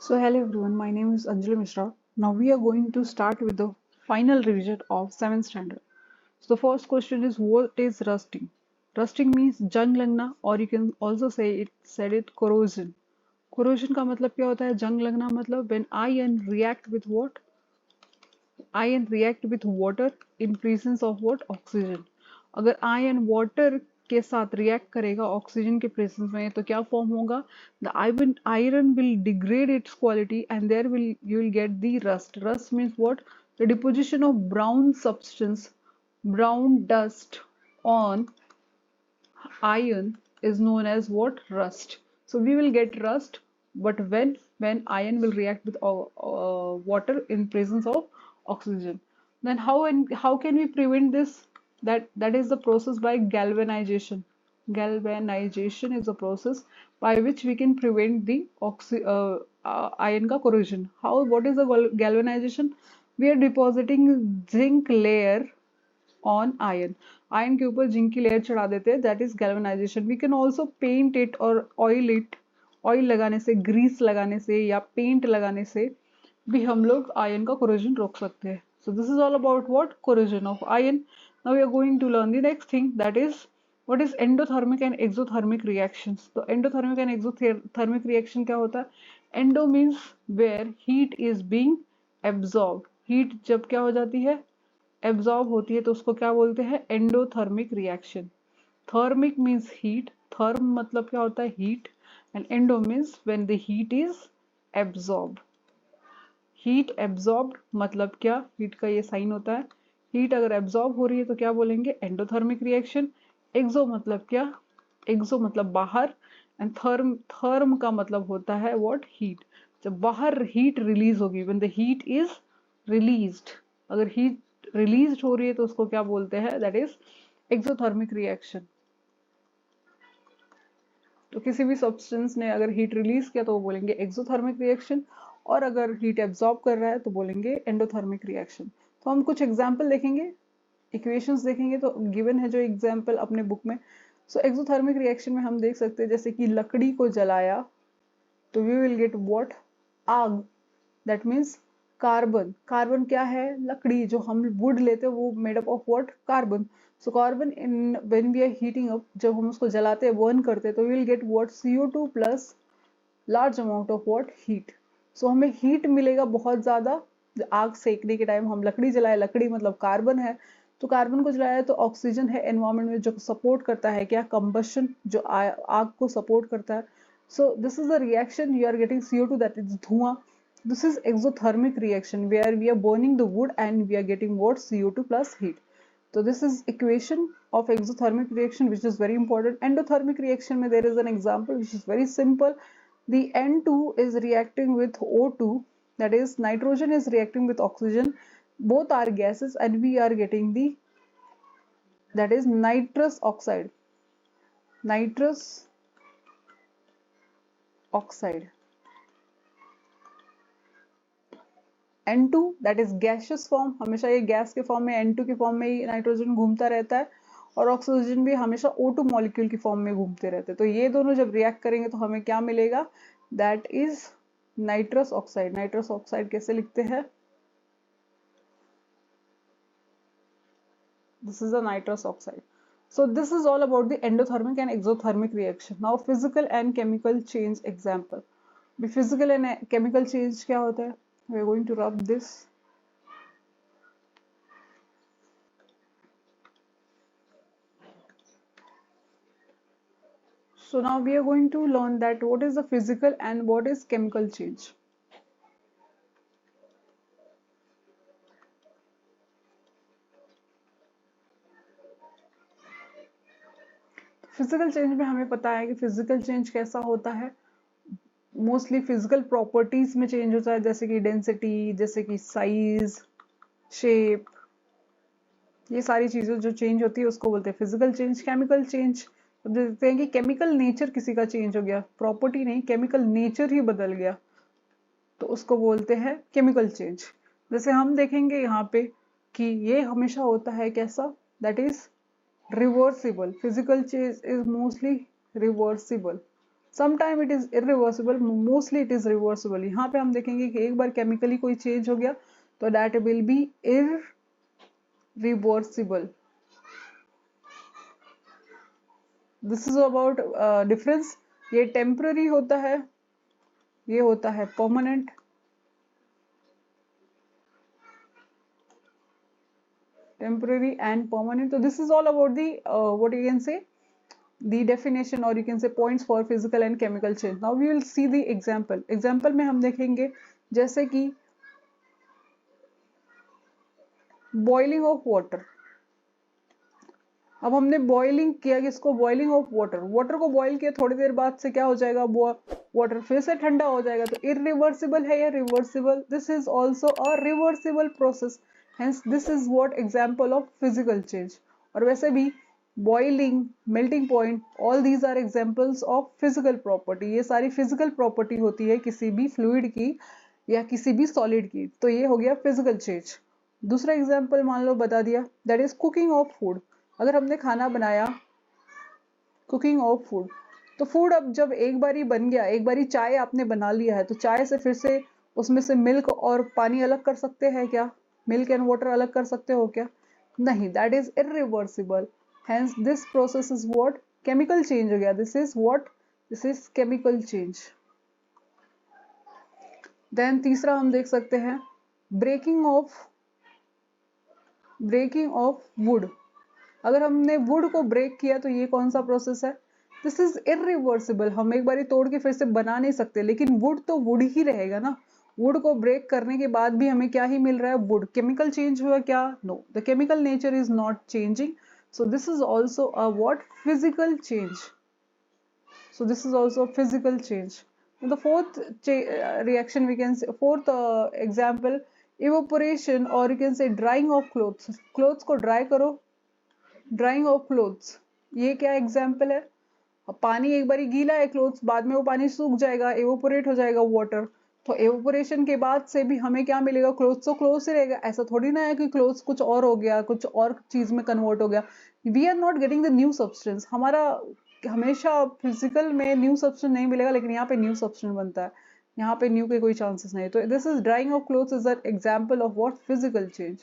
So hello everyone, my name is Anjali Mishra. Now we are going to start with the final revision of 7th standard. So the first question is, what is rusting? Rusting means जंग लगना, or you can also said it corrosion. Corrosion का मतलब क्या होता है? जंग लगना मतलब when iron react with what? Iron react with water in presence of what? Oxygen. अगर iron water के साथ react करेगा ऑक्सीजन के प्रेजेंस में तो क्या फॉर्म होगा? The iron will degrade its quality and there will you will get the rust. Rust means what? The deposition of brown substance, brown dust on iron is known as what? Rust. So we will get rust, but when iron will react with water in presence of oxygen. Then how can we prevent this? That is the process by galvanization. Galvanization is a process by which we can prevent the iron ka corrosion. How? What is the galvanization? We are depositing zinc layer on iron. Iron के ऊपर zinc की layer चढ़ा देते हैं, that is galvanization. We can also paint it or oil it. Oil लगाने से, Greece लगाने से या पेंट लगाने से भी हम लोग आयरन का corrosion रोक सकते हैं. So this is all about what? Corrosion of iron. Now we are going to learn the next thing, that is what is endothermic and exothermic reactions. तो endothermic and exothermic reaction क्या होता है? Endo means where heat is being absorbed. Heat जब क्या हो जाती है? Absorb होती है तो उसको क्या बोलते हैं? Endothermic reaction. Thermic means heat. Therm मतलब क्या होता है? Heat. And endo means when the heat is absorb. Heat absorb मतलब क्या? हीट का ये साइन होता है. हीट अगर एब्जॉर्ब हो रही है तो क्या बोलेंगे? Endothermic reaction. एक्सो मतलब क्या? एक्सो मतलब बाहर. एंड थर्म का मतलब होता है व्हाट? हीट. जब बाहर हीट रिलीज होगी, when the heat is released. अगर हीट रिलीज हो रही है तो उसको क्या बोलते हैं? That is exothermic reaction. तो किसी भी सब्सटेंस ने अगर हीट रिलीज किया तो वो बोलेंगे एक्सोथर्मिक रिएक्शन, और अगर हीट एब्जॉर्ब कर रहा है तो बोलेंगे एंडोथर्मिक रिएक्शन. तो हम कुछ एग्जाम्पल देखेंगे, इक्वेशंस देखेंगे. तो गिवन है जो एग्जाम्पल अपने बुक में. सो एक्सोथर्मिक रिएक्शन में हम देख सकते हैं जैसे कि लकड़ी को जलाया तो वी विल गेट व्हाट? आग. That means carbon. कार्बन क्या है? लकड़ी. जो हम वुड लेते हैं वो made up of what? Carbon. So carbon in when we are heating up, जब हम उसको जलाते हैं, बर्न करते हैं, तो we will get what? CO2 plus large amount of what? Heat. So हमें हीट मिलेगा बहुत ज्यादा. आग सेकने के टाइम हम लकड़ी जलाए, लकड़ी मतलब कार्बन है, तो कार्बन को जलाया तो ऑक्सीजन है एनवायरमेंट में जो सपोर्ट करता है क्या? कंबशन, जो आग को सपोर्ट करता है. So this is the reaction. You are getting CO2, that is धुआं. This is exothermic reaction where we are burning the wood and we are getting what? CO2 plus heat. So this is equation of exothermic reaction, which is very important. Endothermic reaction mein there is an example which is very simple. The N2 is reacting with O2, that is nitrogen is reacting with oxygen. Both are gases and we are getting the, that is nitrous oxide. Nitrous oxide. N2 that is gaseous form. हमेशा ये gas के form में, N2 के form में ही nitrogen घूमता रहता है, और ऑक्सीजन भी हमेशा O2 मॉलिक्यूल की फॉर्म में घूमते रहते हैं. तो ये दोनों जब रिएक्ट करेंगे तो हमें क्या मिलेगा? That is nitrous oxide. Nitrous oxide कैसे लिखते हैं? This is the nitrous oxide. So this is all about the endothermic and exothermic reaction. Now physical and chemical change example. The physical and chemical change क्या होता है? We are going to rub this. So now we are going to learn that what is the physical and what is chemical change. Physical change में हमें पता है कि physical change कैसा होता है. मोस्टली फिजिकल प्रॉपर्टीज में चेंज होता है, जैसे कि डेंसिटी, जैसे कि साइज, शेप, ये सारी चीजें जो चेंज होती है उसको बोलते हैं फिजिकल चेंज. केमिकल चेंज देखते हैं कि केमिकल नेचर किसी का चेंज हो गया, प्रॉपर्टी नहीं, केमिकल नेचर ही बदल गया, तो उसको बोलते हैं केमिकल चेंज. जैसे हम देखेंगे यहाँ पे कि ये हमेशा होता है कैसा? That is reversible. Physical change is mostly reversible. Sometime it is irreversible, mostly it is reversible. यहाँ पे हम देखेंगे कि एक बार केमिकली कोई चेंज हो गया तो that will B irreversible. This is about difference. ये टेम्पररी होता है, ये होता है permanent. Temporary and permanent. So this is all about the what you can say, the definition or you can say points for physical and chemical change. Now we will see the example. Example में हम देखेंगे जैसे कि boiling of water. अब हमने boiling किया, किसको? Boiling of water. Water को बॉइल किया, थोड़ी देर बाद से क्या हो जाएगा? वाटर फिर से ठंडा हो जाएगा। तो इरिवर्सिबल है या reversible? This is also a reversible process, hence this is what example of physical change. और वैसे भी boiling, melting point, all these are examples of physical property. ये सारी फिजिकल प्रॉपर्टी होती है किसी भी फ्लूइड की या किसी भी सॉलिड की। तो ये हो गया फिजिकल चेंज। दूसरा एग्जाम्पल मान लो बता दिया, that is cooking of food. अगर हमने खाना बनाया, कुकिंग ऑफ फूड, तो फूड अब जब एक बारी बन गया, एक बारी चाय आपने बना लिया है, तो चाय से फिर से उसमें से मिल्क और पानी अलग कर सकते हैं क्या? मिल्क एंड वाटर अलग कर सकते हो क्या? नहीं, that is irreversible. Hence this process is what? Chemical change हो गया। This is what? This is chemical change. Then तीसरा हम देख सकते हैं ब्रेकिंग ऑफ वुड। अगर हमने वुड को ब्रेक किया तो ये कौन सा प्रोसेस है? This is irreversible. हम एक बारी तोड़ के फिर से बना नहीं सकते, लेकिन वुड तो वुड ही रहेगा ना। वुड को ब्रेक करने के बाद भी हमें क्या ही मिल रहा है? वुड। केमिकल चेंज हुआ क्या? No, the chemical nature is not changing. So this is also a what? Physical change. So this is also a physical change. And the fourth reaction we can say, fourth example, evaporation or you can say drying of clothes. Clothes को dry करो, drying of clothes, ये क्या example है? अब पानी एक बारी गीला है क्लोथ्स, बाद में वो पानी सूख जाएगा, एवोपोरेट हो जाएगा वाटर। तो एवोपोरेशन के बाद से भी हमें क्या मिलेगा? क्लोथ्स तो क्लोथ्स ही रहेगा। ऐसा थोड़ी ना है कि क्लोथ्स कुछ और हो गया, कुछ और चीज में कन्वर्ट हो गया। We are not getting the new substance. हमारा हमेशा फिजिकल में न्यू सब्सटेंस नहीं मिलेगा, लेकिन यहाँ पे न्यू सब्सटेंस बनता है। यहाँ पे न्यू के कोई चांसेस नहीं। तो this is drawing of clothes is an example of what? Physical change.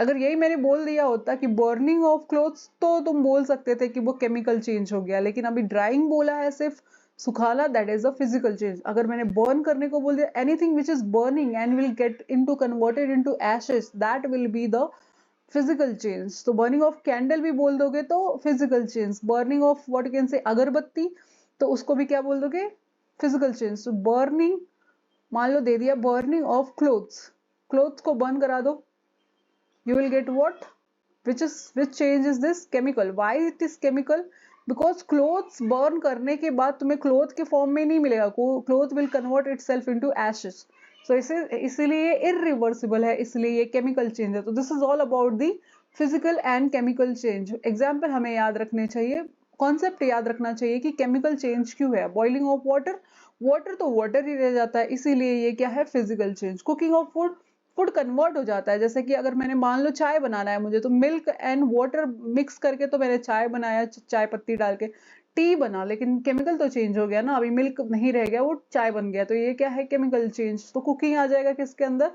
अगर यही मैंने बोल दिया होता कि बर्निंग ऑफ क्लोथ्स, तो तुम बोल सकते थे कि वो केमिकल चेंज हो गया, लेकिन अभी ड्राइंग बोला है, सिर्फ सुखाना, that is a physical change. अगर मैंने बर्न करने को बोल दिया, anything which is burning and will get into converted into ashes, that will be the physical change. तो बर्निंग ऑफ कैंडल भी बोल दोगे तो physical change. Burning of what can say अगरबत्ती, तो उसको भी क्या बोल दोगे? Physical change. तो बर्निंग, मान लो दे दिया बर्निंग ऑफ क्लोथ्स, क्लोथ्स को बर्न करा दो, you will get what? Which change is this? Chemical. Why it is chemical? Because clothes burn करने के बाद तुम्हें क्लोथ के फॉर्म में नहीं मिलेगा, cloth will convert itself into ashes. So इसीलिए irreversible है, इसलिए ये chemical change है। तो this is all about the physical and chemical change. Example हमें याद रखने चाहिए, कॉन्सेप्ट याद रखना चाहिए कि केमिकल चेंज क्यों है। बॉइलिंग ऑफ वाटर, वाटर तो वाटर ही रह जाता है, इसीलिए ये क्या है? Physical change. Cooking of food, food convert हो जाता है। जैसे कि अगर मैंने मान लो चाय बनाना है मुझे, तो मिल्क एंड वाटर मिक्स करके तो मैंने चाय बनाया, चाय पत्ती डाल के टी बना, लेकिन केमिकल तो चेंज हो गया ना, अभी मिल्क नहीं रह गया, वो चाय बन गया। तो ये क्या है? Chemical change. तो कुकिंग आ जाएगा किसके अंदर?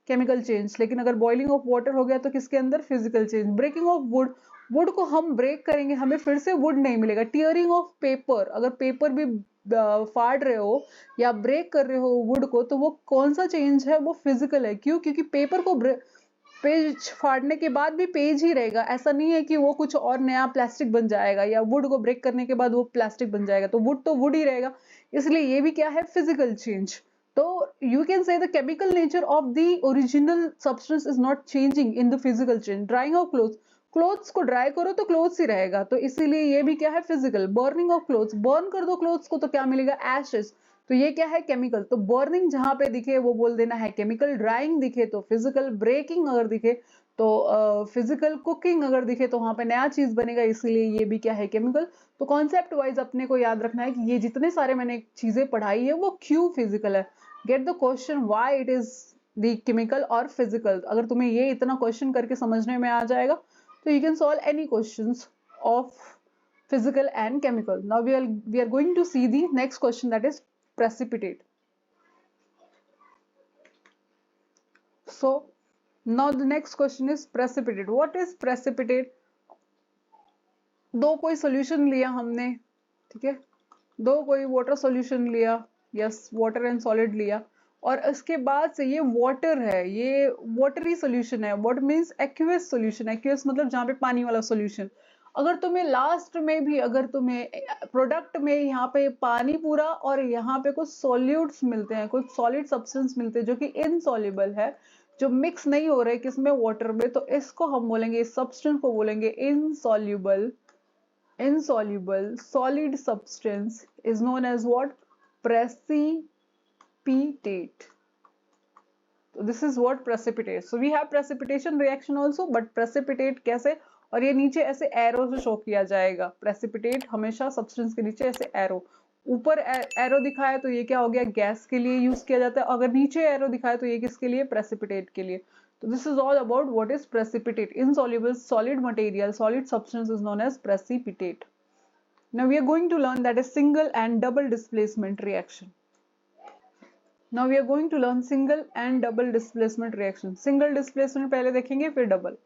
Chemical change. लेकिन अगर बॉइलिंग ऑफ वाटर हो गया तो किसके अंदर? Physical change. Breaking of wood, wood को हम ब्रेक करेंगे, हमें फिर से वुड नहीं मिलेगा। टीयरिंग ऑफ पेपर, अगर पेपर भी फाड़ रहे हो या ब्रेक कर रहे हो वुड को, तो वो कौन सा चेंज है? वो फिजिकल है। क्यों? क्योंकि पेपर को पेज फाड़ने के बाद भी पेज ही रहेगा, ऐसा नहीं है कि वो कुछ और नया प्लास्टिक बन जाएगा, या वुड को ब्रेक करने के बाद वो प्लास्टिक बन जाएगा। तो वुड ही रहेगा, इसलिए ये भी क्या है? Physical change. तो you can say the chemical nature of the original substance is not changing in the physical change. Drying of clothes, clothes को ड्राई करो तो क्लोथ्स ही रहेगा, तो इसीलिए ये भी क्या है? Physical. Burning of clothes, burn कर दो क्लोथ्स को तो क्या मिलेगा? एशेस, तो ये क्या है? केमिकल। तो बर्निंग जहां पे दिखे वो बोल देना है केमिकल, ड्राइंग दिखे तो फिजिकल, ब्रेकिंग अगर दिखे तो फिजिकल, कुकिंग अगर दिखे तो वहां पे नया चीज बनेगा, इसीलिए ये भी क्या है? केमिकल। तो कॉन्सेप्ट वाइज अपने को याद रखना है कि ये जितने सारे मैंने चीजें पढ़ाई है वो क्यों फिजिकल है। Get the question why it is the chemical और फिजिकल। अगर तुम्हें ये इतना क्वेश्चन करके समझने में आ जाएगा तो you can solve any questions of physical and chemical. Now we are going to see the next question, that is precipitate. So now the next question is precipitate. What is precipitate? दो कोई solution लिया हमने, ठीक है, दो कोई water solution लिया, yes water and solid लिया, और इसके बाद से ये वाटर है, ये वाटरी सॉल्यूशन है. What means aqueous solution. Aqueous मतलब जहाँ पे पानी वाला सॉल्यूशन. अगर तुम्हें लास्ट में भी, अगर तुम्हें प्रोडक्ट में यहाँ पे पानी पूरा और यहाँ पे कुछ सॉल्यूट्स मिलते हैं, कुछ सॉलिड सब्सटेंस मिलते हैं जो कि इनसॉल्युबल है, जो मिक्स नहीं हो रहे किसमें, वाटर में, तो इसको हम बोलेंगे, इस सब्सटेंस को बोलेंगे insoluble. Insoluble solid substance is known as what? Precipitate. So this is what precipitate. So we have precipitation reaction also, but precipitate कैसे, और ये नीचे ऐसे एरो से शो किया जाएगा. precipitate हमेशा सब्सटेंस के नीचे ऐसे एरो, ऊपर एरो दिखाया तो ये क्या हो गया, गैस के लिए यूज किया जाता है. अगर नीचे एरो दिखाया तो ये किसके लिए, precipitate के लिए. So this is all about what is precipitate. Insoluble solid material, solid substance is known as precipitate. Now we are going to learn that is single and double displacement reaction. Now we are going to learn single and double displacement reaction. Single displacement पहले देखेंगे, फिर double.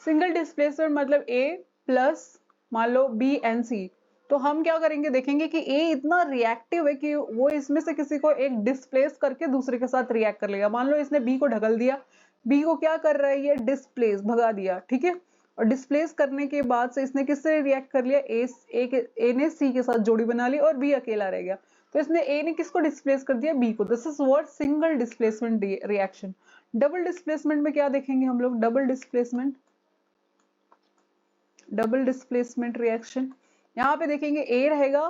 Single displacement मतलब A plus मान लो B and C. तो हम क्या करेंगे, देखेंगे कि A इतना रिएक्टिव है कि वो इसमें से किसी को एक डिस्प्लेस करके दूसरे के साथ रिएक्ट कर लेगा. मान लो इसने B को ढकल दिया, B को क्या कर रहा है, ये डिस्प्लेस, भगा दिया, ठीक है. और डिस्प्लेस करने के बाद से इसने किससे रिएक्ट कर लिया, A ने C के साथ जोड़ी बना ली और B अकेला रह गया. तो इसने A ने किसको डिस्प्लेस कर दिया, B को. This is what single displacement reaction. Double displacement में क्या देखेंगे हम लोग, डबल डिस्प्लेसमेंट रिएक्शन. यहाँ पे देखेंगे A रहेगा,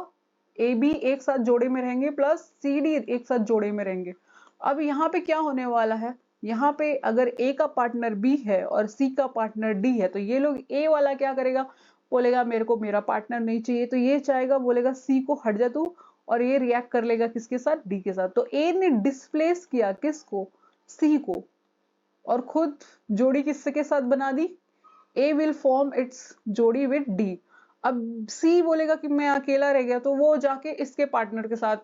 AB एक साथ जोड़े में रहेंगे, प्लस CD एक साथ जोड़े में रहेंगे. अब यहाँ पे क्या होने वाला है, यहाँ पे अगर A का पार्टनर B है और C का पार्टनर D है, तो ये लोग A वाला क्या करेगा, बोलेगा मेरे को मेरा पार्टनर नहीं चाहिए, तो ये चाहेगा, बोलेगा C को हट जा तू, और ये रिएक्ट कर लेगा किसके साथ, D के साथ. तो A ने डिस्प्लेस किया किसको, C को, और खुद जोड़ी किसके साथ बना दी, A will form its जोड़ी with D. अब C बोलेगा कि मैं अकेला रह गया, तो वो जाके इसके पार्टनर के साथ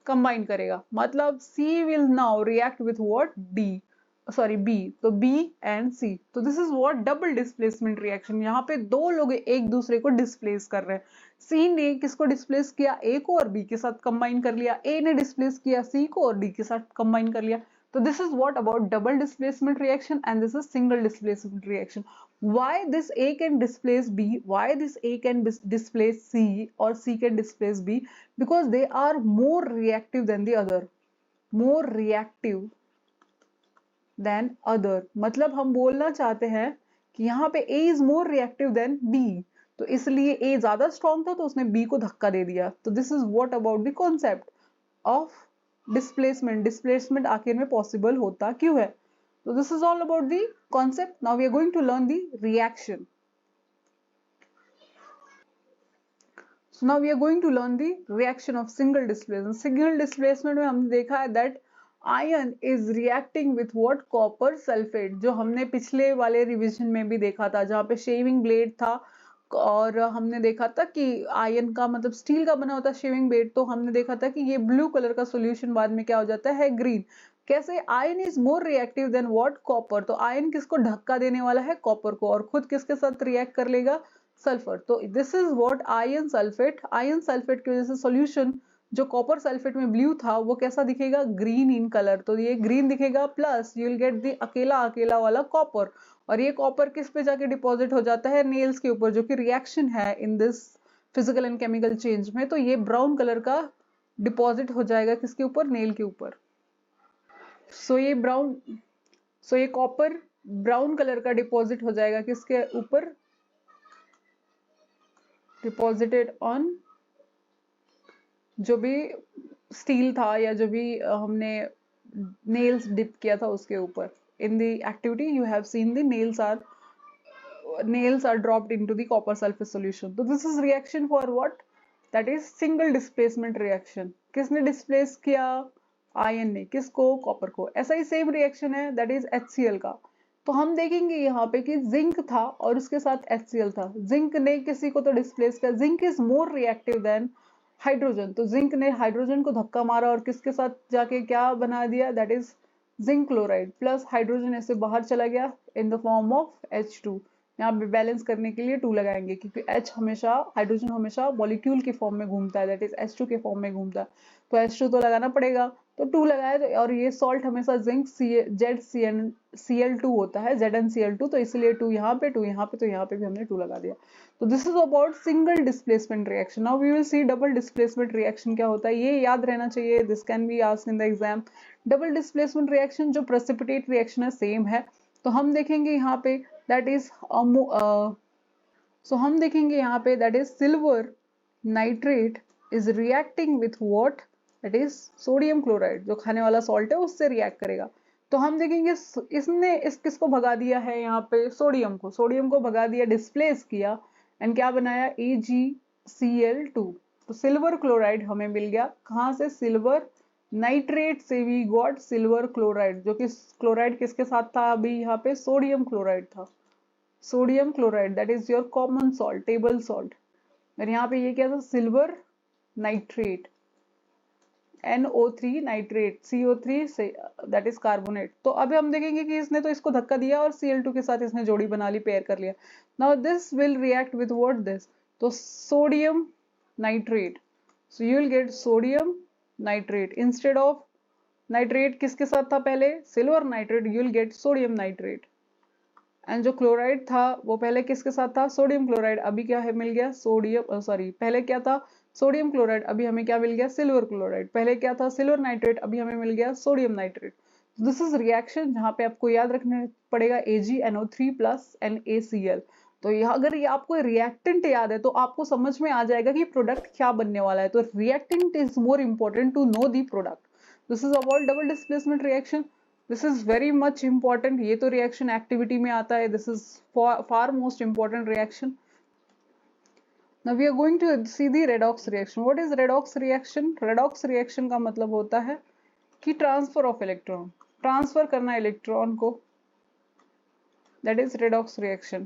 कंबाइन करेगा. मतलब C will now react with what, B. तो B and C. तो this is what double displacement reaction. यहाँ पे दो लोग एक दूसरे को डिस्प्लेस कर रहे हैं. C ने किसको डिस्प्लेस किया, A को, और B के साथ कंबाइन कर लिया. A ने डिस्प्लेस किया C को और D के साथ कंबाइन कर लिया. So this is what about double displacement reaction, and this is single displacement reaction. Why this A can displace B? Why this A can displace C or C can displace B? Because they are more reactive than the other. More reactive than other. मतलब हम बोलना चाहते हैं कि यहाँ पे A is more reactive than B. तो इसलिए A ज्यादा strong था तो उसने B को धक्का दे दिया. तो this is what about the concept of displacement आखिर में पॉसिबल होता क्यों है. तो this is all about the concept. Now we are going to learn the reaction. So now we are going to learn the reaction of single displacement. Single displacement में हमने देखा है that ion is reacting with what, copper sulphate, जो हमने पिछले वाले revision में भी देखा था, जहाँ पे शेविंग ब्लेड था, और हमने देखा था कि आयन का मतलब स्टील का बना होता है शेविंग ब्लेड. तो हमने देखा था कि ये ब्लू कलर का सॉल्यूशन बाद में क्या हो जाता है, ग्रीन. कैसे, ion is more reactive than what, copper. तो आयन किसको धक्का देने वाला है, कॉपर को, और खुद किसके साथ रिएक्ट कर लेगा, सल्फर. तो this is what ion sulphate. Ion sulphate की वजह से सॉल्यूशन जो कॉपर सल्फेट में ब्लू था वो कैसा दिखेगा, ग्रीन इन कलर. तो ये ग्रीन दिखेगा, plus you will get the अकेला अकेला वाला कॉपर. और ये कॉपर किस पे जाके डिपॉजिट हो जाता है, नेल्स के ऊपर, जो कि रिएक्शन है in this physical and chemical change में. तो ये ब्राउन कलर का डिपॉजिट हो जाएगा किसके ऊपर, नेल के ऊपर. सो ये कॉपर ब्राउन कलर का डिपॉजिट हो जाएगा किसके ऊपर, डिपॉजिटेड ऑन जो भी स्टील था या जो भी हमने नेल्स डिप किया था उसके ऊपर. In the activity you have seen the nails are dropped into the copper sulfate solution. So this is reaction for what, that is single displacement reaction. किसने डिस्प्लेस किया, आयन ने, किसको, कॉपर को. ऐसा ही सेम रिएक्शन है that is HCl का. तो हम देखेंगे यहाँ पे कि जिंक था और उसके साथ HCl था, जिंक ने किसी को तो डिस्प्लेस किया, zinc is more reactive than hydrogen, तो जिंक ने हाइड्रोजन को धक्का मारा और किसके साथ जाके क्या बना दिया, that is zinc chloride, plus hydrogen ऐसे बाहर चला गया इन द फॉर्म ऑफ H2। यहाँ पे बैलेंस करने के लिए 2 लगाएंगे क्योंकि H हमेशा, हाइड्रोजन हमेशा मॉलिक्यूल के फॉर्म में घूमता है, दैट इज H2 के फॉर्म में घूमता है, तो H2 तो लगाना पड़ेगा, तो 2 लगाए। तो और ये सॉल्ट हमेशा जिंक ZCl2 होता है, ZnCl2, तो इसलिए 2 यहाँ पे, 2 यहाँ पे, तो यहाँ पे भी हमने 2 लगा दिया। तो this is about single displacement reaction. Now we will see double displacement reaction क्या होता है, ये याद रहना चाहिए, this can be asked in the exam. Double displacement reaction जो प्रेसिपिटेट रिएक्शन है सेम है, तो हम देखेंगे यहाँ पे दैट इज सो हम देखेंगे यहाँ पे that is silver nitrate is reacting with what, that is sodium chloride, जो खाने वाला सॉल्ट है उससे रिएक्ट करेगा। तो हम देखेंगे इसने किसको भगा दिया है, यहाँ पे सोडियम को भगा दिया, डिस्प्लेस किया, एंड क्या बनाया, AgCl2। तो सिल्वर क्लोराइड हमें मिल गया, कहाँ से, सिल्वर नाइट्रेट से वी गॉट सिल्वर क्लोराइड, जो कि क्लोराइड किसके साथ था, अभी यहाँ पे सोडियम क्लोराइड था, sodium chloride that is your common salt, table salt. और यहाँ पे ये क्या था, silver nitrate, NO3 nitrate, CO3 say that is carbonate. तो अभी हम देखेंगे कि इसने तो इसको धक्का दिया और Cl2 के साथ इसने जोड़ी बना ली, पेयर कर लिया। Now this will react with what, this, तो sodium nitrate, so you will get sodium nitrate instead of nitrate, किसके साथ था पहले, silver nitrate, you will get sodium nitrate. And जो क्लोराइड था वो पहले किसके साथ था, सोडियम क्लोराइड, अभी क्या है मिल गया, सोडियम सॉरी पहले क्या था, सोडियम क्लोराइड, अभी हमें क्या मिल गया, सिल्वर क्लोराइड, पहले क्या था, सिल्वर नाइट्रेट, अभी हमें मिल गया sodium nitrate. This is reaction जहां पे आपको याद रखना पड़ेगा AgNO3 प्लस NaCl। तो यहाँ अगर ये आपको रिएक्टेंट याद है तो आपको समझ में आ जाएगा कि प्रोडक्ट क्या बनने वाला है। तो reactant is more important to know the product. This is about double displacement reaction, this is very much important, ये तो रिएक्शन एक्टिविटी में आता है, this is far most important reaction. Now we are going to see the redox reaction. What is redox reaction? Redox reaction का मतलब होता है कि ट्रांसफर ऑफ इलेक्ट्रॉन, ट्रांसफर करना इलेक्ट्रॉन को, दैट इज redox reaction।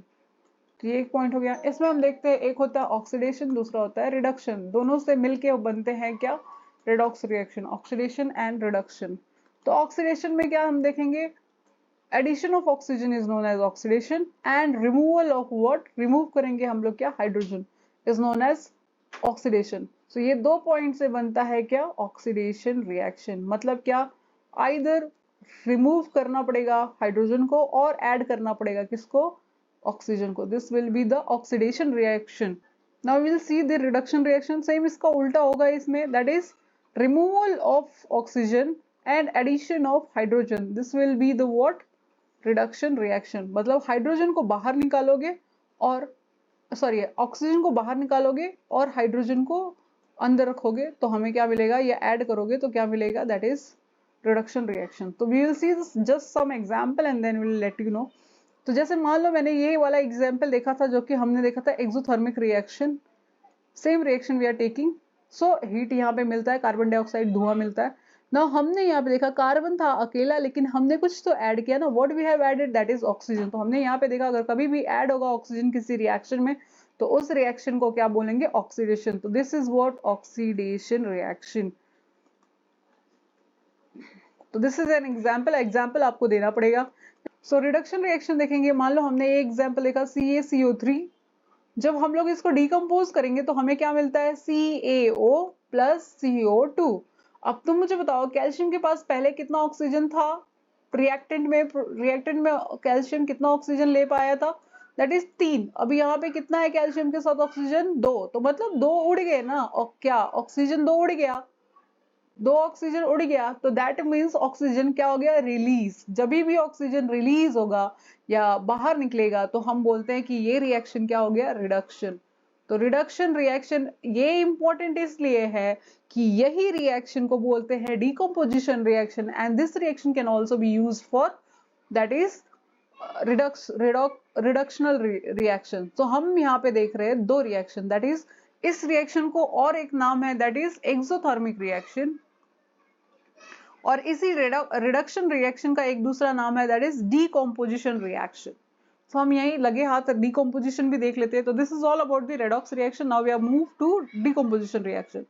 तो ये एक पॉइंट हो गया। इसमें हम देखते हैं एक होता है ऑक्सीडेशन, दूसरा होता है रिडक्शन, दोनों से मिलके बनते हैं क्या, redox reaction, oxidation and reduction. तो ऑक्सीडेशन में क्या हम देखेंगे, addition of oxygen is known as oxidation, and removal of what, remove करेंगे हम लोग क्या, hydrogen, is known as oxidation. So ये 2 पॉइंट से बनता है क्या, ऑक्सीडेशन रिएक्शन। मतलब क्या, आइदर रिमूव करना पड़ेगा हाइड्रोजन को और ऐड करना पड़ेगा किसको, ऑक्सीजन को, this will be the oxidation reaction. Now will see the reduction reaction, same इसका उल्टा होगा इसमें, that is removal of oxygen and addition of hydrogen, this will be the what, reduction reaction. मतलब hydrogen को बाहर निकालोगे और सॉरी ऑक्सीजन को बाहर निकालोगे और हाइड्रोजन को अंदर रखोगे तो हमें क्या मिलेगा, या ऐड करोगे तो क्या मिलेगा, दैट इज रिडक्शन रिएक्शन। तो we will see just some example and then we will let you know. तो जैसे मान लो मैंने ये वाला एग्जांपल देखा था जो कि हमने देखा था exothermic reaction, same reaction we are taking, so heat यहाँ पे मिलता है, कार्बन डाइऑक्साइड धुआं मिलता है। ना हमने यहाँ पे देखा कार्बन था अकेला लेकिन हमने कुछ तो ऐड किया ना, what we have added, that is oxygen. तो हमने यहाँ पे देखा अगर कभी भी ऐड होगा ऑक्सीजन किसी रिएक्शन में तो उस रिएक्शन को क्या बोलेंगे, ऑक्सीडेशन। तो this is what, oxidation reaction. तो this is an example, example आपको देना पड़ेगा। सो रिडक्शन रिएक्शन देखेंगे, मान लो हमने ये एग्जाम्पल देखा CaCO3, जब हम लोग इसको डिकम्पोज करेंगे तो हमें क्या मिलता है, CaO प्लस CO2। अब तुम मुझे बताओ कैल्शियम के पास पहले कितना ऑक्सीजन था, रिएक्टेंट में कैल्शियम कितना ऑक्सीजन ले पाया था, दैट इज 3। अभी यहाँ पे कितना है कैल्शियम के साथ ऑक्सीजन, 2, तो मतलब 2 उड़ गए ना, और क्या ऑक्सीजन 2 उड़ गया, 2 ऑक्सीजन उड़ गया, तो दैट मीन्स ऑक्सीजन क्या हो गया, रिलीज। जब भी ऑक्सीजन रिलीज होगा या बाहर निकलेगा तो हम बोलते हैं कि ये रिएक्शन क्या हो गया, रिडक्शन। तो रिडक्शन रिएक्शन ये इंपॉर्टेंट इसलिए है कि यही रिएक्शन को बोलते हैं decomposition reaction, and this reaction can also be used for that is reductional reaction. तो हम यहाँ पे देख रहे हैं 2 रिएक्शन, दैट इज इस रिएक्शन को और एक नाम है दैट इज एक्सोथर्मिक रिएक्शन, और इसी रिडक्शन रिएक्शन का एक दूसरा नाम है दैट इज डीकॉम्पोजिशन रिएक्शन। तो हम यहीं लगे हाथ डीकॉम्पोजिशन भी देख लेते हैं। तो this is all about the redox reaction. Now we have move to decomposition reaction.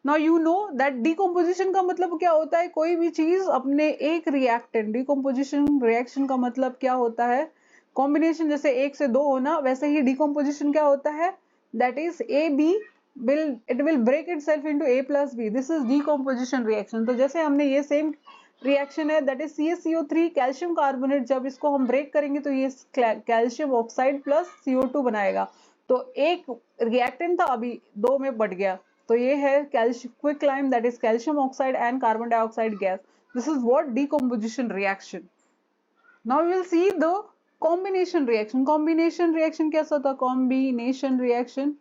Now you know that decomposition का मतलब क्या होता है, कोई भी चीज अपने एक रिएक्टेंट, डीकॉम्पोजिशन रिएक्शन का मतलब क्या होता है, कॉम्बिनेशन जैसे एक से दो होना, वैसे ही डीकॉम्पोजिशन क्या होता है, that is A B will break itself into A plus B, this is decomposition reaction. तो जैसे हमने ये सेम रिएक्शन है that is CaCO3 calcium carbonate, जब इसको हम ब्रेक करेंगे तो ये कैल्शियम ऑक्साइड प्लस CO2 बनाएगा। तो एक रिएक्टेंट था अभी दो में बढ़ गया, तो ये है quick lime that is calcium oxide and carbon dioxide gas. This is what decomposition reaction. Now we will see the combination reaction. Combination reaction कैसा था, कॉम्बिनेशन रिएक्शन,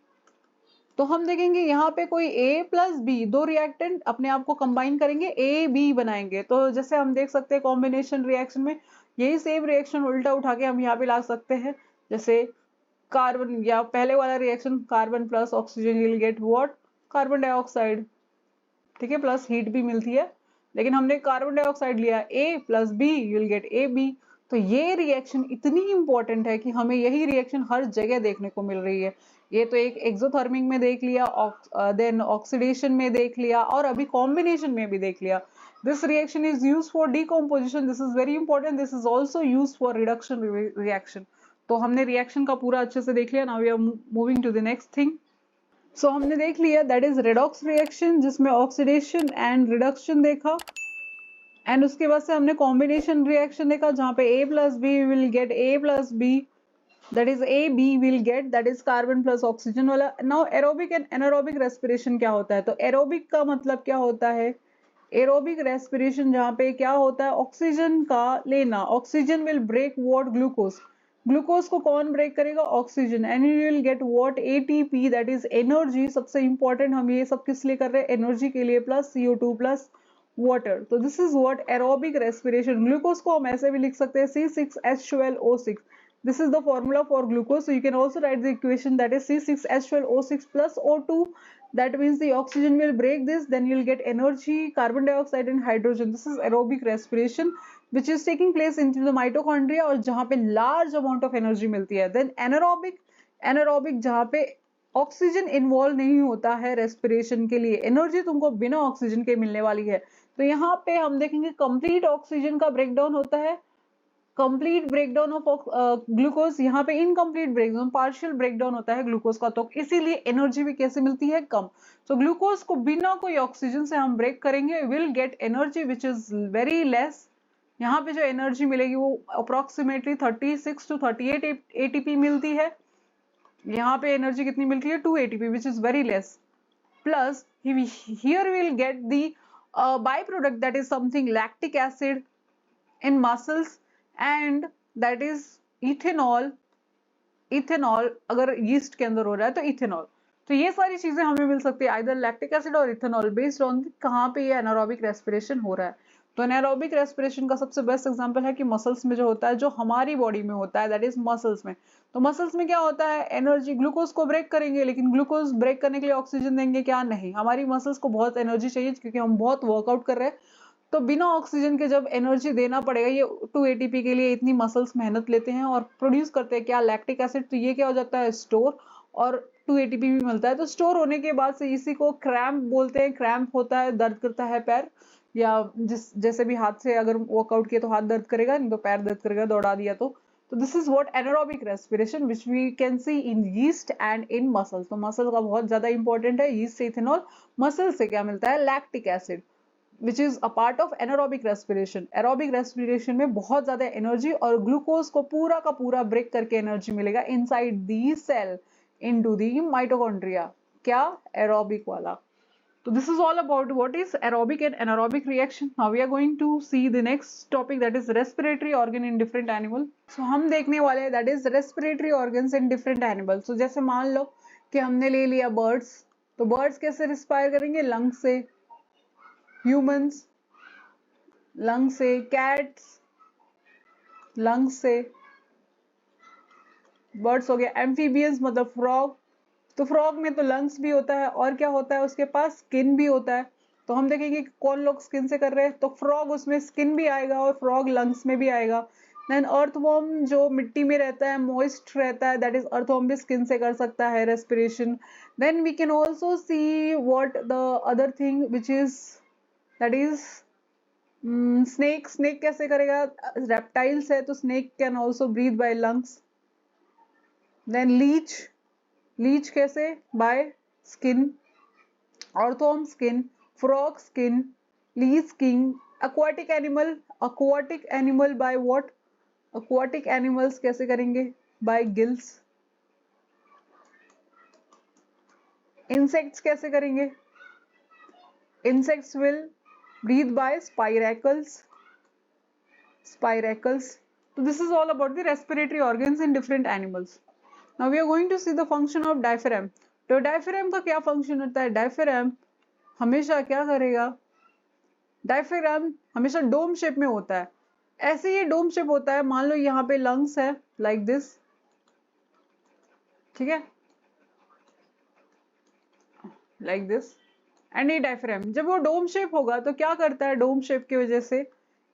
तो हम देखेंगे यहाँ पे कोई A प्लस बी, दो रिएक्टेंट अपने आप को कंबाइन करेंगे, A B बनाएंगे। तो जैसे हम देख सकते हैं कॉम्बिनेशन रिएक्शन में यही सेम रिएक्शन उल्टा उठा के हम यहाँ पे ला सकते हैं। जैसे कार्बन, या पहले वाला reaction carbon plus oxygen, you will get what, carbon dioxide, ठीक है, प्लस हीट भी मिलती है। लेकिन हमने कार्बन डाइऑक्साइड लिया, A plus B, you will get AB। तो ये रिएक्शन इतनी इंपॉर्टेंट है कि हमें यही रिएक्शन हर जगह देखने को मिल रही है। ये तो एक एक्सोथर्मिक में देख लिया, देन ऑक्सीडेशन में देख लिया, और अभी कॉम्बिनेशन में भी देख लिया। This reaction is used for decomposition, this is very important, this is also used for reduction reaction. तो हमने रिएक्शन का पूरा अच्छे से देख लिया। Now we are moving to the next thing. So हमने देख लिया दैट इज रेडॉक्स रिएक्शन, जिसमें ऑक्सीडेशन एंड रिडक्शन देखा, एंड उसके बाद से हमने कॉम्बिनेशन रिएक्शन देखा जहां पे A plus B will get A plus B, that is AB will get, that is carbon plus oxygen वाला। Now aerobic and anaerobic respiration क्या होता है, तो एरोबिक का मतलब क्या होता है, एरोबिक रेस्पिरेशन जहां पे क्या होता है, ऑक्सीजन का लेना, oxygen will break what, glucose, glucose को कौन ब्रेक करेगा, oxygen, and you will get what, ATP, that is energy. सबसे इंपॉर्टेंट, हम ये सब किस लिए कर रहे हैं, एनर्जी के लिए, प्लस CO2 प्लस वाटर। तो this is what aerobic respiration. Glucose को हम ऐसे भी लिख सकते हैं C6H12O6, this is the formula for glucose, so you can also write the equation that is C6H12O6 plus O2, that means the oxygen will break this, then you'll get energy, carbon dioxide and hydrogen. This is aerobic respiration which is taking place into the mitochondria, और जहां पे large amount of energy मिलती है। then anaerobic जहां पे oxygen involve नहीं होता है रेस्पिरेशन के लिए, एनर्जी तुमको बिना ऑक्सीजन के मिलने वाली है। तो यहाँ पे हम देखेंगे कंप्लीट ऑक्सीजन का ब्रेकडाउन होता है, कंप्लीट ब्रेकडाउन ऑफ ग्लूकोज, यहाँ पे इनकम्प्लीट ब्रेकडाउन, पार्शियल ब्रेकडाउन होता है ग्लूकोज का, तो इसीलिए एनर्जी भी कैसे मिलती है, कम। तो ग्लूकोज को बिना कोई ऑक्सीजन से हम ब्रेक करेंगे, will get energy which is very less. यहाँ पे जो एनर्जी मिलेगी वो अप्रोक्सीमेटली 36 to 38 ATP मिलती है। यहाँ पे एनर्जी कितनी मिलती है, 2 ATP which is very less, plus here we will get the byproduct that is something lactic acid in muscles, and that is ethanol। Ethanol अगर यीस्ट के अंदर हो रहा है तो इथेनॉल। तो ये सारी चीजें हमें मिल सकती है आइदर लैक्टिक एसिड और इथेनॉल, बेस्ड ऑन कहाँ पे ये एनारोबिक रेस्पिरेशन हो रहा है। तो एनारोबिक रेस्पिरेशन का सबसे बेस्ट एग्जांपल है कि मसल्स में जो होता है, जो हमारी बॉडी में होता है, दैट इज मसल्स में। तो मसल्स में क्या होता है, एनर्जी, ग्लूकोज को ब्रेक करेंगे, लेकिन ग्लूकोज ब्रेक करने के लिए ऑक्सीजन देंगे क्या, नहीं, हमारी मसल्स को बहुत एनर्जी चाहिए क्योंकि हम बहुत वर्कआउट कर रहे हैं। तो बिना ऑक्सीजन के जब एनर्जी देना पड़ेगा, ये 2 ATP के लिए इतनी मसल्स मेहनत लेते हैं और प्रोड्यूस करते हैं क्या, लैक्टिक एसिड। तो ये क्या हो जाता है, स्टोर, और 2 ATP भी मिलता है। तो स्टोर होने के बाद से इसी को क्रैम्प बोलते हैं, क्रैम्प होता है, दर्द करता है पैर, या जैसे भी हाथ से अगर वर्कआउट किया तो हाथ दर्द करेगा, नहीं तो पैर दर्द करेगा, दौड़ा दिया तो this is what anaerobic respiration which we can see in yeast and in muscles. तो मसल का बहुत ज्यादा इंपॉर्टेंट है, यीस्ट से इथेनॉल, मसल से क्या मिलता है, lactic acid, which is a part of anaerobic respiration। aerobic respiration में बहुत ज्यादा एनर्जी और ग्लूकोज को पूरा का पूरा ब्रेक करके एनर्जी मिलेगा inside the cell into the mitochondria, क्या, एरोबिक वाला। तो this is all about what is aerobic and anaerobic reaction। Now we are going to see the next topic, that is respiratory organ in different animal। so हम देखने वाले हैं that is respiratory organs in different animals। so जैसे मान लो कि हमने ले लिया birds, तो birds कैसे रिस्पायर करेंगे, लंग से, ह्यूमंस लंग से, कैट्स लंग से, बर्ड्स हो गया, एम्फीबियंस मतलब फ्रॉग, तो फ्रॉग में तो लंग्स भी होता है और क्या होता है, उसके पास स्किन भी होता है। तो हम देखेंगे कौन लोग स्किन से कर रहे हैं, तो फ्रॉग उसमें स्किन भी आएगा और फ्रॉग लंग्स में भी आएगा। देन अर्थवॉर्म जो मिट्टी में रहता है, मॉइस्ट रहता है, दैट इज अर्थवॉर्म भी स्किन से कर सकता है respiration. Then we can also see what the other thing which is that is snake. Snake कैसे करेगा, रेप्टाइल्स है तो snake can also breathe by lungs. Then leech, leech कैसे, by skin, earthworm skin, frog skin, leech skin. aquatic animal by what, aquatic animals कैसे करेंगे, by gills। insects कैसे करेंगे, insects will breathe by spiracles, spiracles। So this is all about the respiratory organs in different animals. Now we are going to see the function of diaphragm। तो diaphragm का क्या function होता है, diaphragm हमेशा क्या करेगा, डायफ्राम हमेशा dome shape में होता है। ऐसे ये डोम शेप होता है, मान लो यहाँ पे लंग्स है लाइक दिस, ठीक है, लाइक दिस, एंड ये डायफ्राम जब वो डोम शेप होगा तो क्या करता है, डोम शेप की वजह से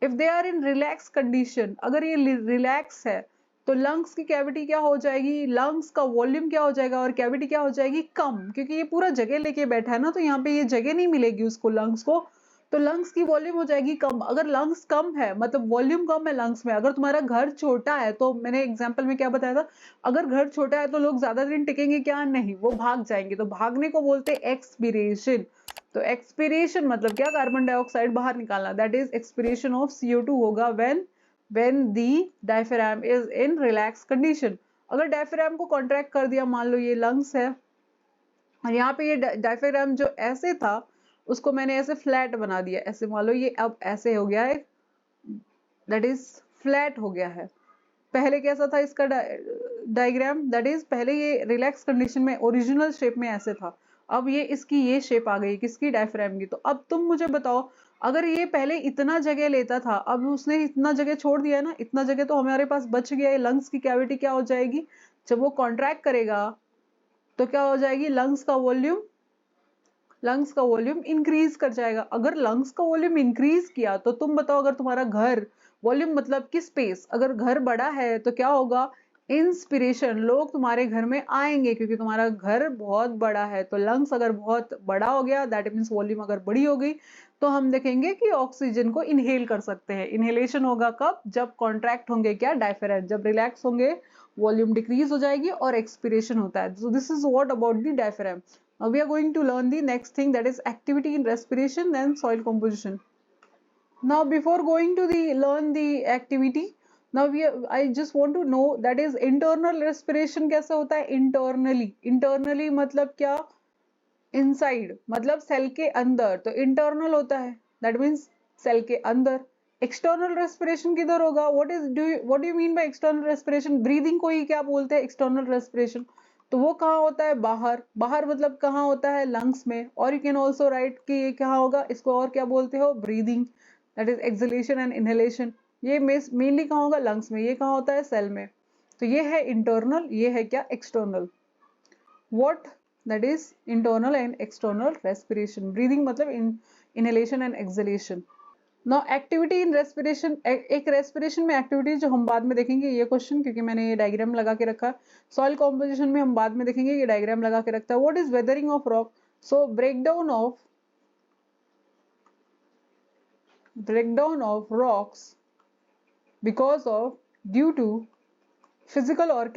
if they are in relax condition, अगर ये रिलैक्स है तो लंग्स की कैविटी क्या हो जाएगी, लंग्स का वॉल्यूम क्या हो जाएगा और कैविटी क्या हो जाएगी, कम, क्योंकि ये पूरा जगह लेके बैठा है ना, तो यहाँ पे ये जगह नहीं मिलेगी उसको लंग्स को, तो लंग्स की वॉल्यूम हो जाएगी कम। अगर लंग्स कम है मतलब वॉल्यूम कम है लंग्स में, अगर तुम्हारा घर छोटा है, तो मैंने एग्जांपल में क्या बताया था, अगर घर छोटा है तो लोग ज्यादा दिन टिकेंगे क्या, नहीं, वो भाग जाएंगे, तो भागने को बोलते हैं एक्सपीरेशन। तो एक्सपीरेशन मतलब क्या, कार्बन डाइऑक्साइड बाहर निकालना, that is expiration of CO2 होगा when the diaphragm is in relaxed condition। अगर डायफ्राम को कॉन्ट्रैक्ट कर दिया, मान लो ये लंग्स है और यहाँ पे ये डायफ्राम जो ऐसे था उसको मैंने ऐसे फ्लैट बना दिया, ऐसे मान लो ये अब ऐसे हो गया है, दैट इज फ्लैट हो गया है। पहले कैसा था इसका डायग्राम, दैट इज पहले ये रिलैक्स कंडीशन में ओरिजिनल शेप में ऐसे था, अब ये इसकी ये शेप आ गई किसकी, डायफ्राम की। तो अब तुम मुझे बताओ, अगर ये पहले इतना जगह लेता था, अब उसने इतना जगह छोड़ दिया है ना, इतना जगह तो हमारे पास बच गया है, लंग्स की कैविटी क्या हो जाएगी, जब वो कॉन्ट्रैक्ट करेगा तो क्या हो जाएगी, लंग्स का वॉल्यूम इंक्रीज कर जाएगा। अगर लंग्स का वॉल्यूम इंक्रीज किया तो तुम बताओ, अगर तुम्हारा घर, वॉल्यूम मतलब कि स्पेस, अगर घर बड़ा है तो क्या होगा, इंस्पिरेशन, लोग तुम्हारे घर में आएंगे क्योंकि तुम्हारा घर बहुत बड़ा है। तो लंग्स अगर बहुत बड़ा हो गया, दैट मीन्स वॉल्यूम अगर बड़ी हो गई, तो हम देखेंगे कि ऑक्सीजन को इनहेल कर सकते हैं। इनहेलेशन होगा कब, जब कॉन्ट्रैक्ट होंगे क्या, डायफ्राम, जब रिलैक्स होंगे वॉल्यूम डिक्रीज हो जाएगी और एक्सपिरेशन होता है। So this is what about the diaphragm. Now we are going to learn the next thing, that is activity in respiration, then soil composition. Now before going to the learn the activity, now I just want to know that is internal respiration कैसे होता है, internally मतलब क्या, inside मतलब cell के अंदर, तो internal होता है, that means सेल के अंदर। एक्सटर्नल रेस्पिरेशन किधर होगा, what do you mean by external respiration, breathing को ही क्या बोलते हैं, एक्सटर्नल रेस्पिरेशन। तो वो कहाँ होता है, बाहर, बाहर मतलब कहाँ होता है, लंग्स में। और यू कैन ऑल्सो राइट कि ये कहाँ होगा, इसको और क्या बोलते हो, breathing, that is acceleration and inhalation. ये मेनली कहाँ होगा, लंग्स में। ये कहाँ होता है, सेल में। तो ये है इंटरनल, ये है क्या, external. What, that is internal and external respiration. Breathing मतलब inhalation and exhalation. Now activity in respiration, एक रेस्पिरेशन में एक्टिविटी जो हम बाद में देखेंगे ये क्वेश्चन, क्योंकि मैंने ये डायग्राम लगा के रखा है। सॉइल कॉम्पोजिशन में हम बाद में देखेंगे, ये डायग्राम लगा के रखता है। What is weathering of rock, so breakdown of rocks because of, due to physical और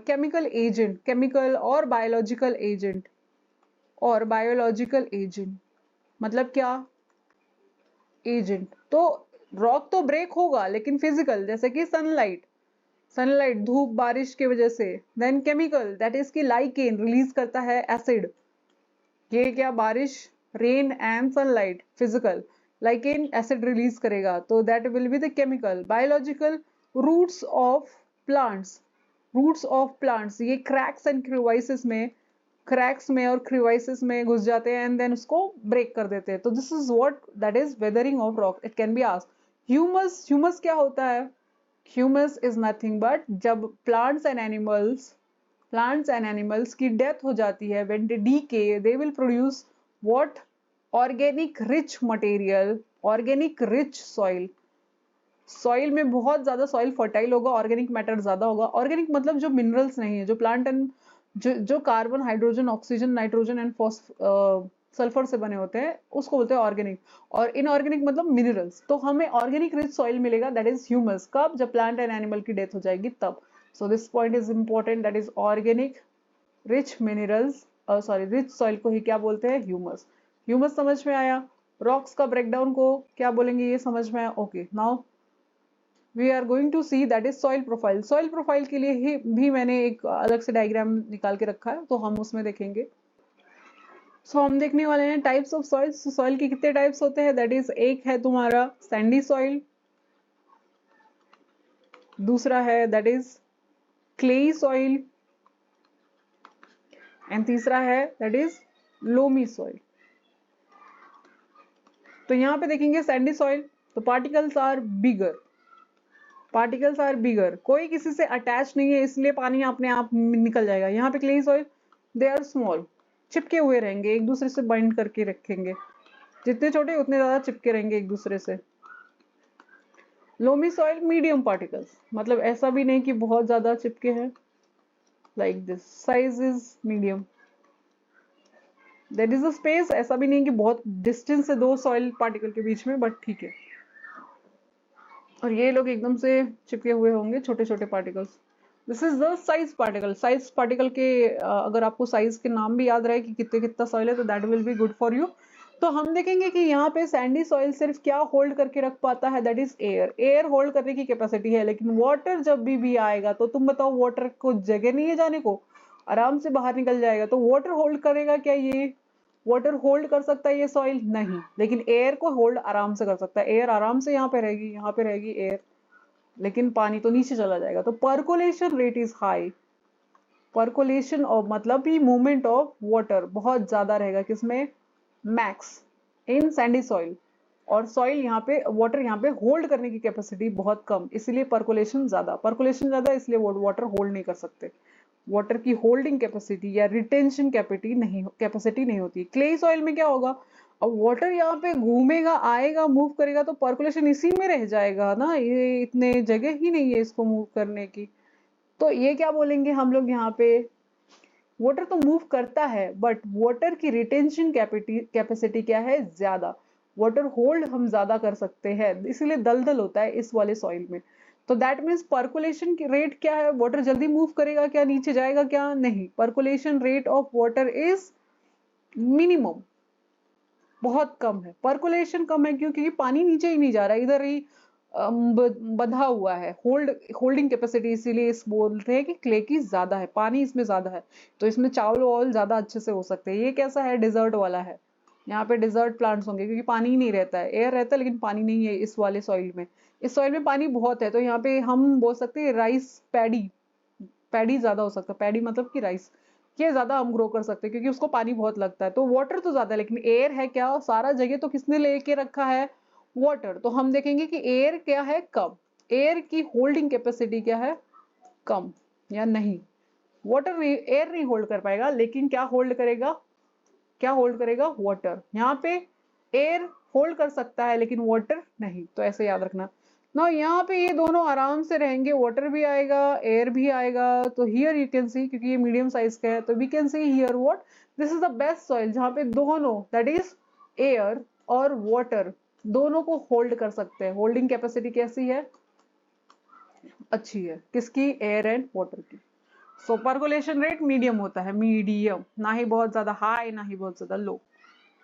केमिकल एजेंट, केमिकल और बायोलॉजिकल एजेंट मतलब क्या, एजेंट। तो रॉक तो ब्रेक होगा लेकिन फिजिकल, जैसे कि सनलाइट धूप बारिश की वजह से। देन केमिकल, दैट इज की लाइकेन रिलीज करता है एसिड, ये क्या, बारिश, rain and sunlight, physical, lichen acid release करेगा, तो that will be the chemical. Biological, roots of plants, ये क्रैक्स एंड क्रिवाइसिस में घुस जाते हैं एंड देन उसको ब्रेक कर देते हैं। तो this is what, that is weathering of rock. It can be asked. Humus क्या होता है, ह्यूमस इज नथिंग बट जब प्लांट्स एंड एनिमल्स की डेथ हो जाती है, when they decay they will produce what? Organic rich material, organic rich soil. Soil में बहुत ज्यादा सॉइल फर्टाइल होगा, ऑर्गेनिक मैटर ज्यादा होगा। ऑर्गेनिक मतलब जो मिनरल्स नहीं है, जो प्लांट एंड जो carbon, hydrogen, oxygen, nitrogen and sulphur से बने होते हैं, उसको बोलते हैं ऑर्गेनिक। और इनऑर्गेनिक मतलब मिनरल्स। तो हमें ऑर्गेनिक रिच सॉइल मिलेगा, दैट इज ह्यूमस। कब? जब प्लांट एंड एनिमल की डेथ हो जाएगी तब। So this point is important, that is organic rich minerals, sorry rich soil को ही क्या बोलते हैं? ह्यूमस। ह्यूमस समझ में आया। रॉक्स का ब्रेकडाउन को क्या बोलेंगे, ये समझ में आया। Okay, now we are going to see that is soil profile. Soil profile के लिए ही भी मैंने एक अलग से डायग्राम निकाल के रखा है, तो हम उसमें देखेंगे। सो हम देखने वाले हैं टाइप्स ऑफ सॉइल। सॉइल के कितने टाइप्स होते हैं? दैट इज, एक है तुम्हारा सैंडी सॉइल, दूसरा है that is clayey soil, and तीसरा है दैट इज लोमी सॉइल। तो यहां पे देखेंगे सैंडी सॉइल, तो particles are bigger, particles are bigger, कोई किसी से अटैच नहीं है, इसलिए पानी अपने आप निकल जाएगा। यहाँ पे clay soil, they are small, चिपके हुए रहेंगे, एक दूसरे से बाइंड करके रखेंगे, जितने छोटे उतने ज्यादा चिपके रहेंगे एक दूसरे से। लोमी सॉइल, मीडियम पार्टिकल्स, मतलब ऐसा भी नहीं कि बहुत ज्यादा चिपके हैं, like this, size is medium, there is a space, ऐसा भी नहीं कि बहुत डिस्टेंस है दो सॉइल पार्टिकल के बीच में, बट ठीक है। और ये लोग एकदम से चिपके हुए होंगे, छोटे छोटे particles. This is the size particle. Size particle के अगर आपको साइज के नाम भी याद रहे कि कितने कितना सॉइल है, तो that will be good for you. तो हम देखेंगे कि यहाँ पे सैंडी सॉइल सिर्फ क्या होल्ड करके रख पाता है? That is air. Air hold करने की कैपेसिटी है, लेकिन वाटर जब भी आएगा, तो तुम बताओ, वाटर को जगह नहीं है जाने को, आराम से बाहर निकल जाएगा। तो वाटर होल्ड करेगा क्या? ये वाटर होल्ड कर सकता है ये सॉइल? नहीं, लेकिन एयर को होल्ड आराम से कर सकता है। एयर आराम से यहाँ पे रहेगी, यहाँ पे रहेगी एयर, लेकिन पानी तो नीचे चला जाएगा। तो percolation rate is high. Percolation और मतलब भी मूवमेंट ऑफ वाटर बहुत ज्यादा रहेगा, किसमें? मैक्स इन सैंडी सॉइल। और सॉइल यहाँ पे, वाटर यहाँ पे होल्ड करने की कैपेसिटी बहुत कम, इसलिए पर्कोलेशन ज्यादा। पर्कोलेशन ज्यादा इसलिए वाटर होल्ड नहीं कर सकते। वाटर की होल्डिंग कैपेसिटी या रिटेंशन कैपेसिटी नहीं होती। क्ले सॉइल में क्या होगा? अब वाटर यहाँ पे घूमेगा, आएगा, मूव करेगा, तो पर्कुलेशन इसी में रह जाएगा ना, ये इतने जगह ही नहीं है इसको मूव करने की। तो ये क्या बोलेंगे हम लोग यहाँ पे? वाटर तो मूव करता है, बट वाटर की रिटेंशन कैपेसिटी क्या है? ज्यादा। वाटर होल्ड हम ज्यादा कर सकते हैं, इसीलिए दलदल होता है इस वाले सॉइल में। तो दैट मीन्स पर्कुलेशन की रेट क्या है? वाटर जल्दी मूव करेगा क्या? नीचे जाएगा क्या? नहीं। Percolation rate of water is minimum, बहुत कम है। पर्कुलेशन कम है क्यों? क्योंकि पानी नीचे ही नहीं जा रहा है, इधर ही बंधा हुआ है। होल्डिंग कैपेसिटी इसीलिए इस बोलते हैं कि क्ले की ज्यादा है, पानी इसमें ज्यादा है, तो इसमें चावल वावल ज्यादा अच्छे से हो सकते हैं। ये कैसा है? डिजर्ट वाला है, यहाँ पे डिजर्ट प्लांट्स होंगे, क्योंकि पानी ही नहीं रहता है, एयर रहता है लेकिन पानी नहीं है इस वाले सॉइल में। इस सॉइल में पानी बहुत है, तो यहाँ पे हम बोल सकते हैं राइस पैडी, पैडी ज्यादा हो सकता है। पैडी मतलब कि राइस, ये ज्यादा हम ग्रो कर सकते हैं क्योंकि उसको पानी बहुत लगता है। तो वाटर तो ज्यादा है, लेकिन एयर है क्या? सारा जगह तो किसने लेके रखा है? वाटर। तो हम देखेंगे कि एयर क्या है? कम। एयर की होल्डिंग कैपेसिटी क्या है? कम या नहीं। वाटर नहीं, एयर नहीं होल्ड कर पाएगा, लेकिन क्या होल्ड करेगा? क्या होल्ड करेगा? वाटर। यहाँ पे एयर होल्ड कर सकता है लेकिन वाटर नहीं, तो ऐसे याद रखना ना। यहाँ पे ये दोनों आराम से रहेंगे, वाटर भी आएगा, एयर भी आएगा। तो हियर यू कैन सी, क्योंकि ये मीडियम साइज का है, तो we can see here what? This is the best soil, जहाँ पे दोनों, दैट इज एयर और वाटर, दोनों को होल्ड कर सकते हैं। होल्डिंग कैपेसिटी कैसी है? अच्छी है। किसकी? एयर एंड वाटर की। सो पर्कुलेशन रेट मीडियम होता है, मीडियम, ना ही बहुत ज्यादा हाई ना ही बहुत ज्यादा लो।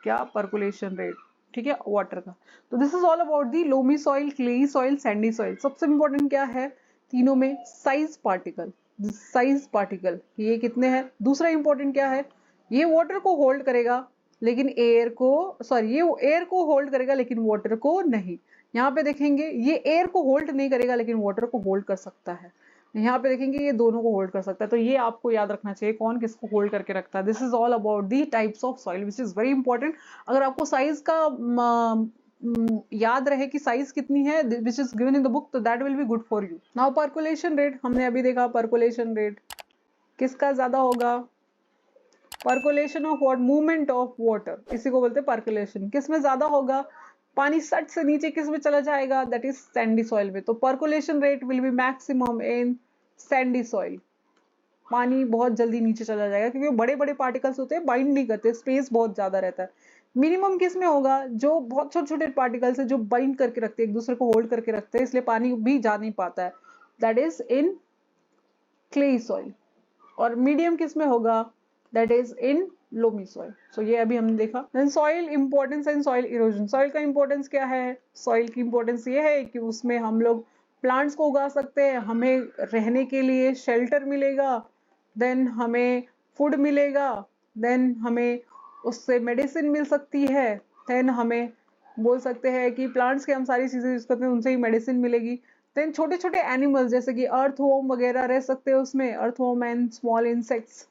क्या? पर्कुलेशन रेट, ठीक है, वाटर का। तो this is all about the loamy soil, clayey soil, Sandy soil. सबसे इंपॉर्टेंट क्या है तीनों में? Size particle. साइज पार्टिकल ये कितने हैं? दूसरा इंपॉर्टेंट क्या है? ये वाटर को होल्ड करेगा लेकिन एयर को, सॉरी, ये एयर को होल्ड करेगा लेकिन वाटर को नहीं। यहाँ पे देखेंगे ये एयर को होल्ड नहीं करेगा लेकिन वाटर को होल्ड कर सकता है। यहाँ पे देखेंगे ये दोनों को होल्ड कर सकता है। तो ये आपको याद रखना चाहिए कौन किसको होल्ड करके रखता है। This is all about the types of soil which is very important. अगर आपको साइज का याद रहे कि साइज कितनी है which is given in the book, तो that will be good for you. Now percolation rate, हमने अभी देखा पर्कुलेशन रेट किसका ज्यादा होगा, percolation of what, movement of water, इसी को बोलते हैं पर्कुलेशन। किस में ज्यादा होगा, पानी सट से नीचे किस में चला जाएगा, दैट इज सैंडी सॉइल में। तो percolation rate will be maximum in Sandy soil, पानी बहुत जल्दी नीचे चला जाएगा क्योंकि बड़े बड़े पार्टिकल्स होते हैं, बाइंड नहीं करते, स्पेस बहुत ज्यादा रहता है। मिनिमम किस में होगा, जो बहुत छोटे छोटे पार्टिकल्स है जो बाइंड करके रखते हैं, एक दूसरे को होल्ड करके रखते हैं, इसलिए पानी भी जा नहीं पाता है, that is in clay soil. और मीडियम किस में होगा, that is in loamy soil. So ये अभी हमने देखा। Then soil importance and soil erosion, soil का इंपॉर्टेंस क्या है, सॉइल की इंपॉर्टेंस ये है कि उसमें हम लोग प्लांट्स को उगा सकते हैं, हमें रहने के लिए शेल्टर मिलेगा, देन हमें फूड मिलेगा, देन हमें उससे मेडिसिन मिल सकती है, देन हमें बोल सकते हैं कि प्लांट्स के हम सारी चीजें यूज करते हैं उनसे ही मेडिसिन मिलेगी। देन छोटे छोटे एनिमल्स जैसे कि अर्थवॉर्म वगैरह रह सकते हैं उसमें, earthworm and small insects,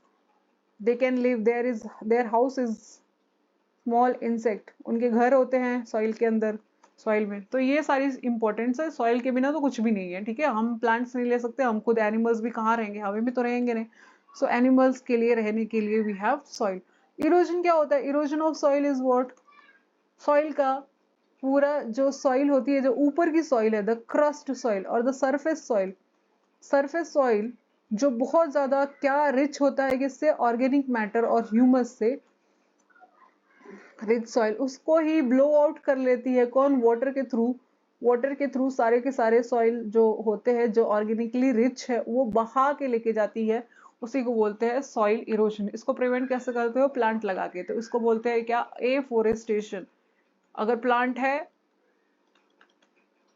they can live, their house is small insect, उनके घर होते हैं सॉइल के अंदर, सॉइल में। तो ये सारी इंपॉर्टेंस है, सॉइल के बिना तो कुछ भी नहीं है, ठीक है। हम प्लांट्स नहीं ले सकते, हम खुद एनिमल्स भी कहाँ रहेंगे, हवा में तो रहेंगे नहीं। सो एनिमल्स के लिए रहने के लिए वी हैव सॉइल। इरोजन क्या होता है, erosion of soil is what, soil का पूरा जो सॉइल होती है, जो ऊपर की सॉइल है, द क्रस्ट सॉइल और the surface soil, surface soil जो बहुत ज्यादा क्या रिच होता है किससे, ऑर्गेनिक मैटर और ह्यूमस से रिच सॉइल, उसको ही ब्लो आउट कर लेती है कौन, वाटर के थ्रू। वाटर के थ्रू सारे के सारे सॉइल जो होते हैं जो ऑर्गेनिकली रिच है वो बहा के लेके जाती है, उसी को बोलते हैं सॉइल इरोजन। इसको प्रिवेंट कैसे करते हो, प्लांट लगा के, तो इसको बोलते हैं क्या, एफोरेस्टेशन। अगर प्लांट है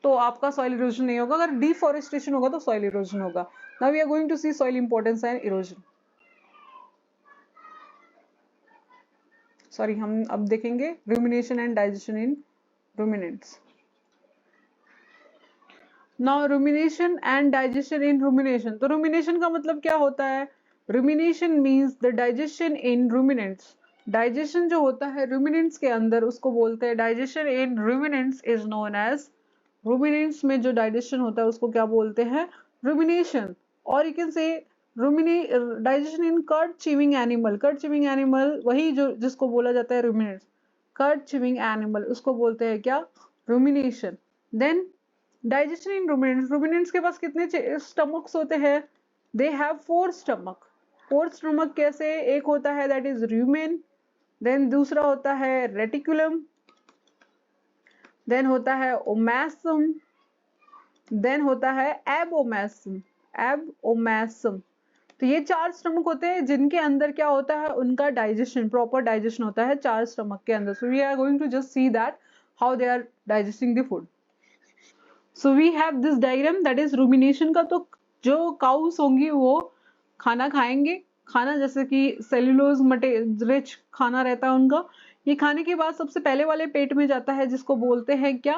तो आपका सॉइल इरोजन नहीं होगा, अगर डिफोरेस्टेशन होगा तो सॉइल इरोजन होगा। Now we are going to see soil importance and erosion. Sorry, हम अब देखेंगे rumination and digestion in ruminants. Now rumination and digestion in rumination, तो रूमिनेशन का मतलब क्या होता है, rumination means the digestion in ruminants. Digestion जो होता है रूमिनेंट्स के अंदर उसको बोलते हैं, digestion in ruminants is known as, ruminants में जो डाइजेशन होता है उसको क्या बोलते हैं, रूमिनेशन। और you can say digestion in cud chewing animal, cud chewing animal वही जो जिसको बोला जाता है रूमिनेंट्स, कर्ड चीविंग एनिमल उसको बोलते हैं क्या, rumination. Then digestion in ruminants, ruminants के पास कितने स्टमक्स होते हैं, दे हैव 4 स्टमक। 4 स्टमक कैसे, एक होता है दैट इज रूमेन, देन दूसरा होता है रेटिकुलम, देन होता है ओमैसम, देन होता है एबोमैसम, एबोमैसम। तो ये 4 स्टमक होते हैं जिनके अंदर क्या होता है, उनका डाइजेशन, प्रॉपर डाइजेशन होता है 4 स्टमक के अंदर। So we are going to just see that how they are digesting the food. So we have this diagram that is rumination का। तो जो काउस होंगी वो खाना खाएंगे, खाना जैसे कि सेल्यूलोज रिच खाना रहता है उनका, ये खाने के बाद सबसे पहले वाले पेट में जाता है जिसको बोलते हैं क्या,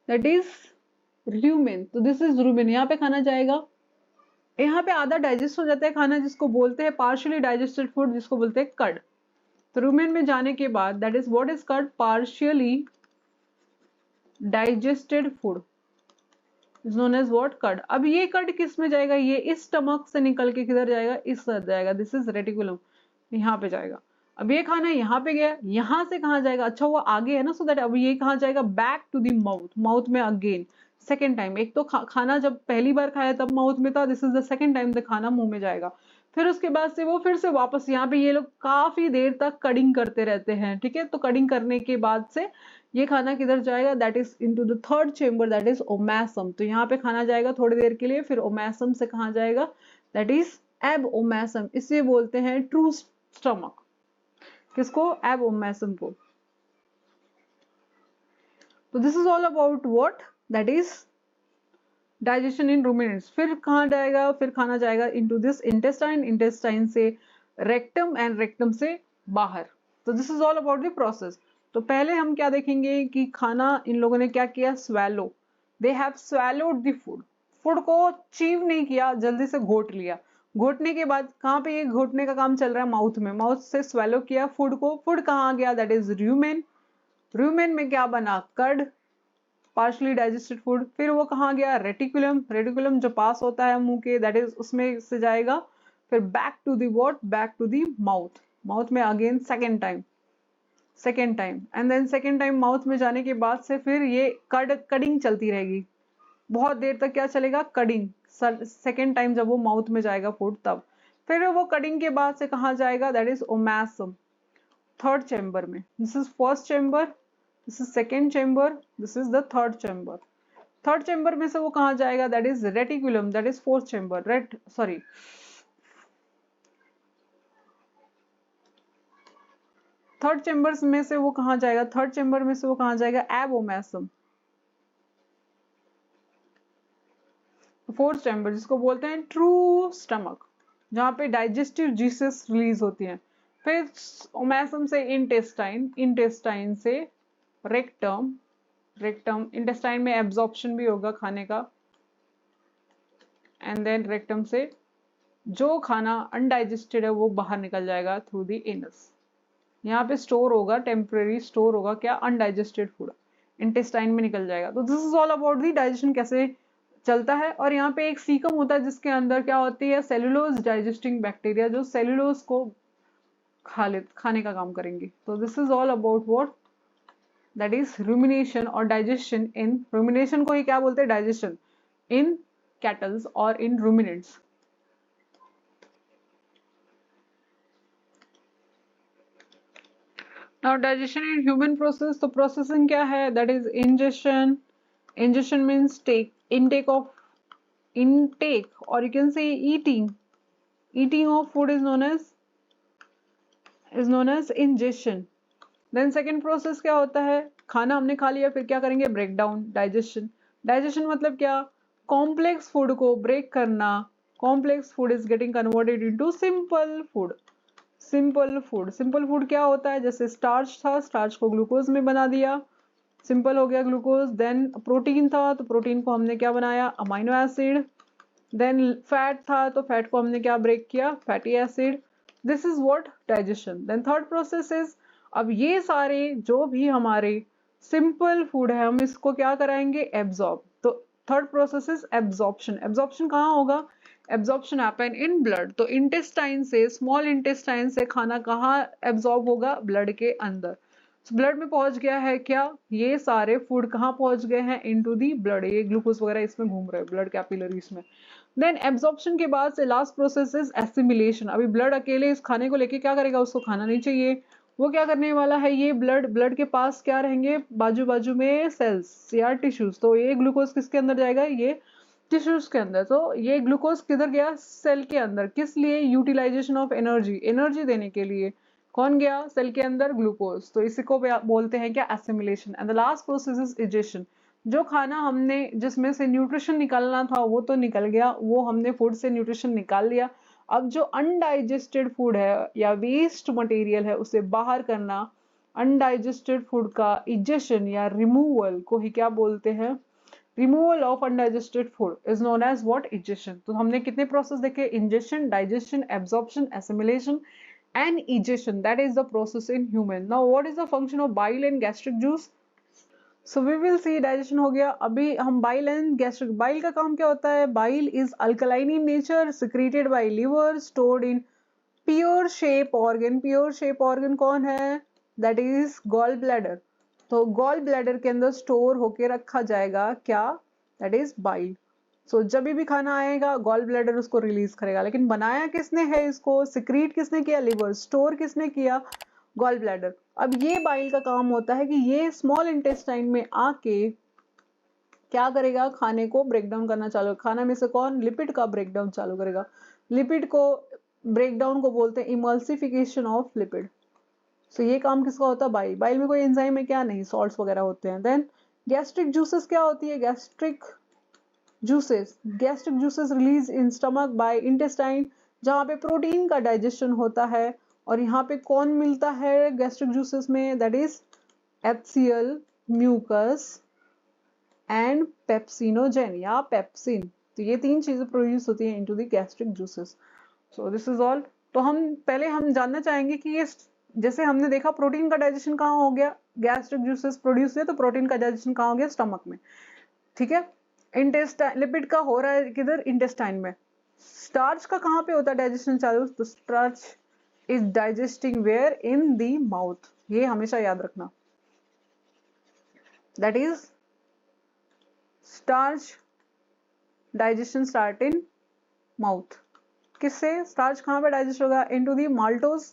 दैट इज ल्यूमेन। तो दिस इज रूमेन, यहाँ पे खाना जाएगा, यहाँ पे आधा डाइजेस्ट हो जाता है खाना जिसको बोलते हैं पार्शियली डाइजेस्टेड फूड, जिसको बोलते हैं कर्ड। तो रूमेन में जाने के बाद that is what is cud, partially digested food is known as what, cud. अब ये कर्ड किस में जाएगा, ये इस स्टमक से निकल के किधर जाएगा, इस तरफ जाएगा, दिस इज रेटिकुलम, यहाँ पे जाएगा। अब ये खाना यहाँ पे गया, यहाँ से कहाँ जाएगा, अच्छा वो आगे है ना, सो दैट अब ये कहाँ जाएगा, back to the mouth, mouth में अगेन सेकेंड टाइम। एक तो खाना जब पहली बार खाया तब माउथ में था, this is the second time the खाना मुंह में जाएगा। फिर उसके बाद से वो फिर से वापस यहाँ पे, ये लोग काफी देर तक कडिंग करते रहते हैं, ठीक है। तो कडिंग करने के बाद से ये खाना किधर जाएगा, that is into the third chamber, that is omasum. तो यहाँ पे खाना जाएगा थोड़ी देर के लिए, फिर ओमैसम से कहाँ जाएगा, दैट इज एब ओमैसम। इसे बोलते हैं ट्रू स्टमक, किसको, एब ओमैसम को। तो this is all about what, that is digestion in ruminants. फिर कहाँ जाएगा, फिर खाना जाएगा इनटू दिस इंटेस्टाइन, इंटेस्टाइन से रेक्टम एंड रेक्टम से बाहर। तो this is all about the process. तो पहले हम क्या देखेंगे कि खाना इन लोगों ने क्या किया, swallow, they have swallowed the food, food को चीव नहीं किया, जल्दी से घोट लिया। घोटने के बाद कहाँ पे ये घोटने का काम चल रहा है, माउथ में, माउथ से स्वेलो किया फूड को, फूड कहाँ गया, दैट इज रूमेन। रूमेन में क्या बना, कर्ड, पार्शली डाइजेस्टेड फूड। फिर वो कहाँ गया, रेटिकुलम, रेटिकुलम जो पास होता है मुंह के, दैट इज उसमें से जाएगा। फिर back to the what, back to the mouth, mouth में again second time, and then second time mouth में जाने के बाद से फिर ये कडिंग चलती रहेगी बहुत देर तक। क्या चलेगा, कडिंग, सेकेंड टाइम जब वो माउथ में जाएगा फूड तब। फिर वो कडिंग के बाद से कहाँ जाएगा, दैट इज ओमैसम, थर्ड चेम्बर में। This is first chamber, this is second chamber, this is the third chamber. Third chamber में से वो कहाँ जाएगा, that is reticulum, that is fourth chamber, third chamber में से वो कहाँ जाएगा, थर्ड चेम्बर में से वो कहाँ जाएगा, एबोमैसम। फोर्थ चैम्बर जिसको बोलते हैं ट्रू स्टमक, जहाँ पे डाइजेस्टिव जूसेस रिलीज होती हैं। फिर ओमैसम से इंटेस्टाइन, इंटेस्टाइन से रेक्टम, रेक्टम, इंटेस्टाइन में एब्जॉर्प्शन भी होगा खाने का, एंड देन रेक्टम से जो खाना अनडाइजेस्टेड है वो बाहर निकल जाएगा थ्रू द एनस। यहाँ पे स्टोर होगा, टेम्परेरी स्टोर होगा क्या, अनडाइजेस्टेड फूड, इंटेस्टाइन में निकल जाएगा। तो this is all about the digestion कैसे चलता है। और यहाँ पे एक सीकम होता है जिसके अंदर क्या होती है, सेलुलोज डाइजेस्टिंग बैक्टीरिया, जो सेलुलोज को खाने का काम करेंगे। तो this is all about what, that is rumination और डाइजेशन इन, रुमिनेशन को ही क्या बोलते हैं, डाइजेशन इन कैटल्स और in ruminants. Now digestion in human process, तो प्रोसेसिंग क्या है, that is ingestion, ingestion means intake of, intake or you can say eating of food is known as ingestion. Then second process क्या होता है, खाना हमने खा लिया फिर क्या करेंगे, ब्रेक डाउन, डाइजेशन। डाइजेशन मतलब क्या, कॉम्प्लेक्स फूड को ब्रेक करना, complex food is getting converted into simple food. Simple food, simple food क्या होता है, जैसे स्टार्च था, स्टार्च को ग्लूकोज में बना दिया, सिंपल हो गया ग्लूकोज। देन प्रोटीन था तो प्रोटीन को हमने क्या बनाया, अमाइनो एसिड। देन फैट था तो फैट को हमने क्या ब्रेक किया, fatty acid. This is what digestion. Then third process is, अब ये सारे जो भी हमारे सिंपल फूड है हम इसको क्या कराएंगे, एब्जॉर्ब। तो third process is absorption. Absorption कहाँ होगा, एब्जॉर्प्शन हैपन इन ब्लड। तो इंटेस्टाइन से, स्मॉल इंटेस्टाइन से खाना कहाँ एब्जॉर्ब होगा, ब्लड के अंदर। ब्लड में पहुंच गया है क्या, ये सारे फूड कहाँ पहुंच गए हैं, इनटू दी ब्लड, ये ग्लूकोज वगैरह इसमें घूम रहे हैं ब्लड कैपिलरीज में। देन एब्जॉर्प्शन के बाद से लास्ट प्रोसेस इज एसिमिलेशन। अभी ब्लड अकेले इस खाने को लेके क्या करेगा, उसको खाना नहीं चाहिए, वो क्या करने वाला है, ये ब्लड के पास क्या रहेंगे, बाजू बाजू में सेल्स या टिश्यूज। तो ये ग्लूकोज किसके अंदर जाएगा, ये टिश्यूज के अंदर। तो ये ग्लूकोज किधर गया, सेल के अंदर, किस लिए, यूटिलाइजेशन ऑफ एनर्जी, एनर्जी देने के लिए। कौन गया, सेल के अंदर, ग्लूकोज। तो इसी को बोलते हैं क्या, assimilation. And the last process is egestion. जो खाना हमने, जिसमें से न्यूट्रिशन निकालना था वो तो निकल गया, वो हमने फूड से न्यूट्रिशन निकाल लिया। अब जो अनडाइजेस्टेड फूड है या वेस्ट मटेरियल है उसे बाहर करना, अनडाइजेस्टेड फूड का इजेशन या रिमूवल को ही क्या बोलते हैं, removal of undigested food is known as what, egestion. तो हमने कितने प्रोसेस देखे, ingestion, digestion, absorption, assimilation and egestion, that is the process in human. Now what is the function of bile and gastric juice? So we will see, digestion हो गया। अभी हम bile and gastric, bile का काम क्या होता है, bile is alkaline in nature, secreted by liver, stored in pure shape organ। pure shape organ कौन है, that is gall bladder। तो gall bladder के अंदर स्टोर होके रखा जाएगा क्या, that is bile। सो जब भी खाना आएगा गॉल ब्लैडर उसको रिलीज करेगा, लेकिन बनाया किसने है इसको, सिक्रीट किसने किया, लिवर, स्टोर किसने किया, गॉल ब्लैडर। अब ये बाइल का काम होता है कि ये स्मॉल इंटेस्टाइन में आके क्या करेगा, खाने को ब्रेक डाउन करना चालू, खाना में से कौन, लिपिड का ब्रेक डाउन चालू करेगा। लिपिड को ब्रेक डाउन को बोलते हैं इमल्सिफिकेशन ऑफ लिपिड। सो ये काम किसका होता है, बाइल। बाइल में कोई एंजाइम है क्या, नहीं, सॉल्ट्स वगैरह होते हैं। देन गैस्ट्रिक जूसेस क्या होती है, gastric juices release in stomach by intestine, जहाँ पे प्रोटीन का डाइजेशन होता है। और यहाँ पे कौन मिलता है गैस्ट्रिक जूसेस में, that is HCl, mucus and pepsinogen या पेप्सिन। तो ये तीन चीजें प्रोड्यूस होती हैं into the gastric juices. So this is all. तो हम पहले हम जानना चाहेंगे कि ये जैसे हमने देखा प्रोटीन का डाइजेशन कहाँ हो गया, गैस्ट्रिक जूसेस प्रोड्यूस हुए तो प्रोटीन का डाइजेशन कहाँ हो गया, स्टमक में, ठीक है। इंटेस्टाइन, लिपिड का हो रहा है किधर, इंटेस्टाइन में। स्टार्च का कहाँ पे होता है डाइजेशन चालू, तो starch is digesting where, in the mouth, ये हमेशा याद रखना, that is starch digestion start in mouth. किससे, स्टार्च कहाँ पे डाइजेस्ट होगा, into the maltose,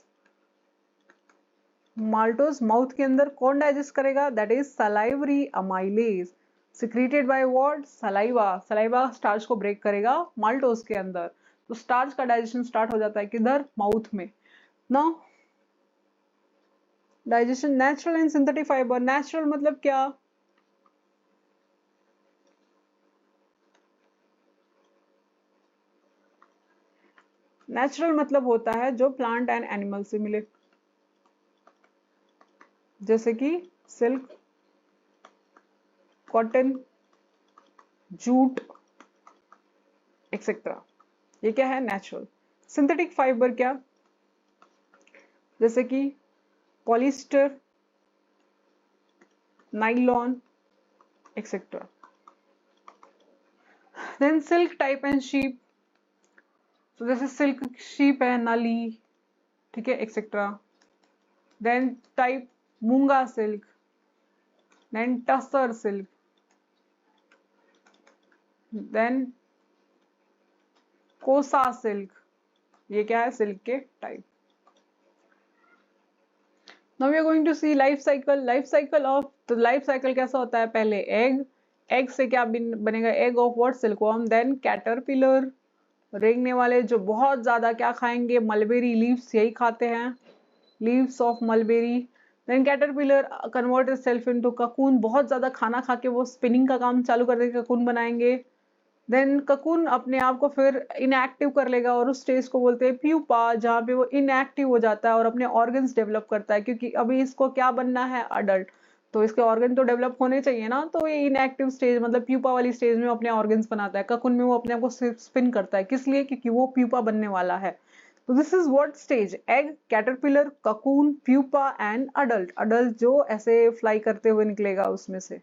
maltose mouth के अंदर कौन डाइजेस्ट करेगा, that is salivary amylase, secreted by what, saliva, saliva starch को ब्रेक करेगा माल्टोज के अंदर, तो स्टार्च का डाइजेशन स्टार्ट हो जाता है किधर, माउथ में। Now digestion natural and synthetic fibre, natural मतलब क्या, नेचुरल मतलब होता है जो प्लांट एंड एनिमल से मिले, जैसे कि सिल्क, कॉटन, जूट एक्सेट्रा, ये क्या है, नेचुरल। सिंथेटिक फाइबर क्या, जैसे कि polyester, nylon etcetera. Then silk type and sheep, तो जैसे सिल्क शीप है, नाली, ठीक है, etcetera. Then type Munga silk, then tussar silk, then kosa silk, ये क्या है, सिल्क के type. Now we are going to see life cycle, life cycle of, तो लाइफ साइकिल कैसा होता है, पहले एग, एग से क्या बनेगा, egg of what, silkworm, then caterpillar, रेंगने वाले जो बहुत ज्यादा क्या खाएंगे, मलबेरी लीव्स, यही खाते हैं, leaves of mulberry. Then caterpillar convert itself into cocoon, बहुत ज्यादा खाना खा के वो स्पिनिंग का काम चालू कर देंगे, ककून बनाएंगे। देन ककून अपने आप को फिर इनएक्टिव कर लेगा और उस स्टेज को बोलते हैं प्यूपा, जहाँ पे वो इनएक्टिव हो जाता है और अपने ऑर्गन्स डेवलप करता है, क्योंकि अभी इसको क्या बनना है, अडल्ट, तो इसके ऑर्गन तो डेवलप होने चाहिए ना, तो ये इनएक्टिव स्टेज मतलब प्यूपा वाली स्टेज में अपने ऑर्गन्स बनाता है, ककून में वो अपने आप को स्पिन करता है, किस लिए, क्योंकि वो प्यूपा बनने वाला है। तो this is what stage, egg, caterpillar, cocoon, pupa and adult, adult जो ऐसे फ्लाई करते हुए निकलेगा उसमें से।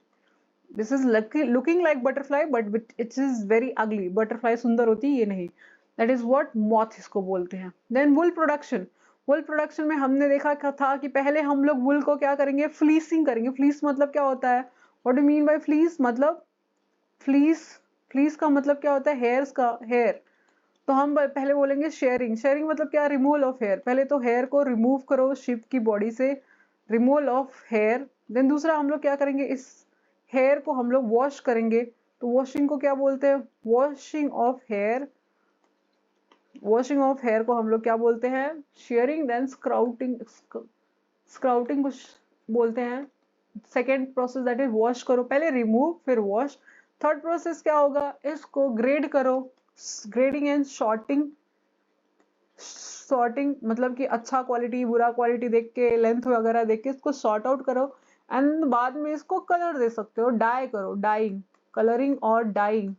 This is looking like butterfly but it is very ugly, butterfly सुंदर होती है, ये नहीं, दैट इज व्हाट मॉथ इसको बोलते हैं। देन वुल प्रोडक्शन, वुल प्रोडक्शन में हमने देखा था कि पहले हम लोग वुल को क्या करेंगे, फ्लीसिंग करेंगे, फ्लीस मतलब क्या होता है, what do mean by fleece, मतलब फ्लीस, फ्लीस का मतलब क्या होता है, हेयर्स का, हेयर, तो हम पहले बोलेंगे शेयरिंग, शेयरिंग मतलब क्या, रिमूवल ऑफ हेयर, पहले तो हेयर को रिमूव करो शिप की बॉडी से, रिमूवल ऑफ हेयर। देन दूसरा हम लोग क्या करेंगे, इस हेयर को हम लोग वॉश करेंगे, तो वॉशिंग को क्या बोलते हैं, washing of hair, washing of hair को हम लोग क्या बोलते हैं, शेयरिंग। देन स्क्राउटिंग, स्क्राउटिंग कुछ बोलते हैं, second process that is wash करो, पहले रिमूव फिर वॉश। थर्ड प्रोसेस क्या होगा, इसको ग्रेड करो, ग्रेडिंग एंड शॉर्टिंग, सॉर्टिंग मतलब कि अच्छा क्वालिटी बुरा क्वालिटी देख के, लेंथ वगैरह देख के इसको सॉर्ट आउट करो, एंड बाद में इसको कलर दे सकते हो, डाई करो, डाइंग, कलरिंग और डाइंग,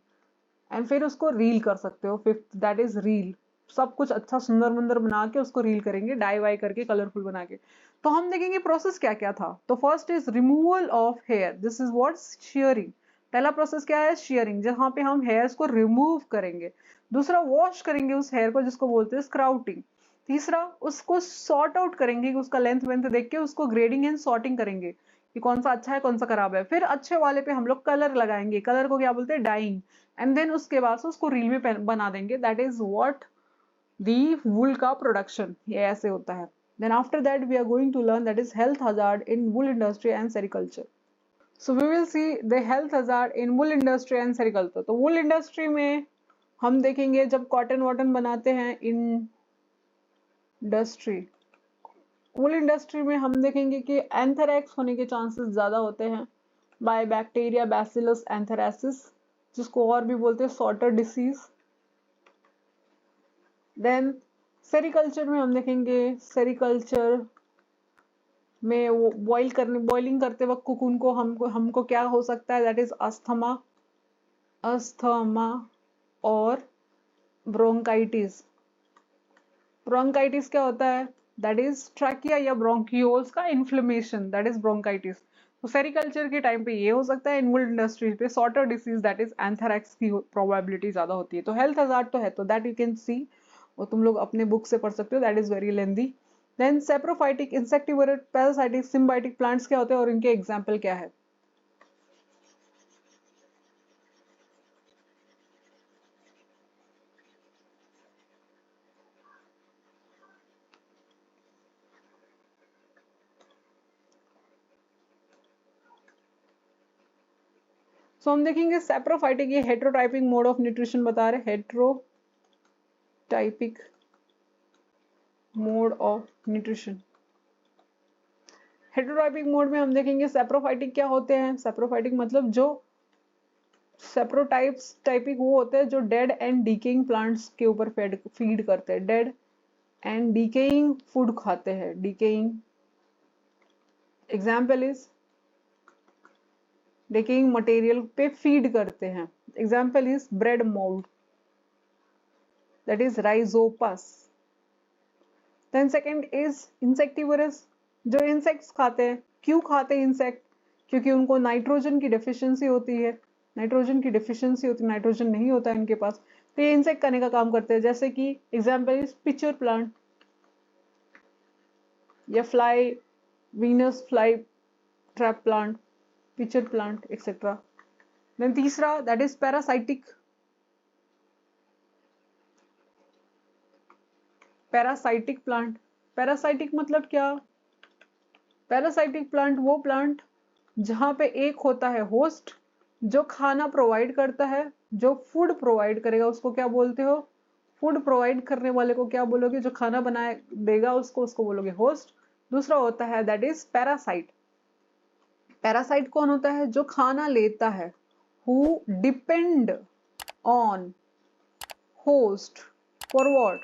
एंड फिर उसको रील कर सकते हो, फिफ्थ दैट इज रील, सब कुछ अच्छा सुंदर मुंदर बना के उसको रील करेंगे, डाई वाई करके कलरफुल बना के। तो हम देखेंगे प्रोसेस क्या क्या था, तो first is removal of hair, this is what, shearing, पहला प्रोसेस क्या है, शेयरिंग, जहां पे हम हेयर्स को रिमूव करेंगे। दूसरा वॉश करेंगे उस हेयर को जिसको बोलते हैं स्क्राउटिंग। तीसरा उसको सॉर्ट आउट करेंगे, उसका लेंथ वेंथ देख के उसको ग्रेडिंग एंड सॉर्टिंग करेंगे कि कौन सा अच्छा है कौन सा खराब है, फिर अच्छे वाले पे हम लोग कलर लगाएंगे, कलर को क्या बोलते हैं, डाइंग, एंड देन उसके बाद से उसको रील में बना देंगे, that is what the wool का प्रोडक्शन, ये ऐसे होता है। Then after that we are going to learn that is health hazard in wool industry and sericulture. So we will see the health hazard in wool industry and sericulture. तो wool industry में हम देखेंगे जब cotton Wharton बनाते हैं, industry, वुल industry में हम देखेंगे कि एंथ्रेक्स होने के चांसेस ज्यादा होते हैं, बाय बैक्टीरिया बैसिलस एंथ्रेसिस, जिसको और भी बोलते हैं सॉर्टर डिसीज। देन सेरिकल्चर में हम देखेंगे, सेरिकल्चर में वो बॉइलिंग करते वक्त कुकुन को हमको क्या हो सकता है, दैट इज अस्थमा, अस्थमा और ब्रोंकाइटिस। ब्रोंकाइटिस क्या होता है, दैट इज ट्रैकिया या ब्रोंकियोल्स का इन्फ्लेमेशन, दैट इज ब्रोंकाइटिस। तो सेरिकल्चर के टाइम पे ये हो सकता है, इन वुड इंडस्ट्रीज पे सॉटर डिसीज दैट इज एंथ्रैक्स की प्रोबेबिलिटी ज्यादा होती है। तो हेल्थ हजार्ड तो है, तो दैट यू कैन सी, और तुम लोग अपने बुक से पढ़ सकते हो, that is very lengthy. Then saprophytic, insectivorous, parasitic, symbiotic plants क्या होते हैं और इनके एग्जाम्पल क्या है? सो हम देखेंगे सेप्रोफाइटिक, ये हेट्रोटाइपिक मोड ऑफ न्यूट्रिशन बता रहे, हेट्रोटाइपिक मोड ऑफ न्यूट्रिशन। हेट्रोटाइपिक मोड में हम देखेंगे सेप्रोफाइटिक क्या होते हैं। सेप्रोफाइटिक मतलब जो सेप्रोटाइप्स टाइपिक वो होते हैं जो डेड एंड डिकेइंग प्लांट्स के ऊपर फीड करते हैं, डेड एंड डिकेइंग फूड खाते हैं, decaying. Example is decaying material पे फीड करते हैं। Example is bread mould, that is rhizopus. Then second is insectivorous, जो इंसेक्ट्स खाते हैं। क्यों खाते हैं इंसेक्ट? क्योंकि उनको नाइट्रोजन की डेफिशिएंसी होती है, नाइट्रोजन की डेफिशिएंसी होती है, नाइट्रोजन नहीं होता है इनके पास, तो ये इंसेक्ट करने का काम करते हैं। जैसे कि एग्जाम्पल इज पिचर प्लांट या fly, Venus fly trap plant, pitcher plant etcetera. Then तीसरा that is parasitic, parasitic plant. Parasitic मतलब क्या? पैरासाइटिक प्लांट वो प्लांट जहां पे एक होता है होस्ट जो खाना प्रोवाइड करता है, जो फूड प्रोवाइड करेगा उसको क्या बोलते हो? फूड प्रोवाइड करने वाले को क्या बोलोगे? जो खाना बनाए देगा उसको, उसको बोलोगे होस्ट। दूसरा होता है दैट इज पैरासाइट। पैरासाइट कौन होता है? जो खाना लेता है, who depend on host for what?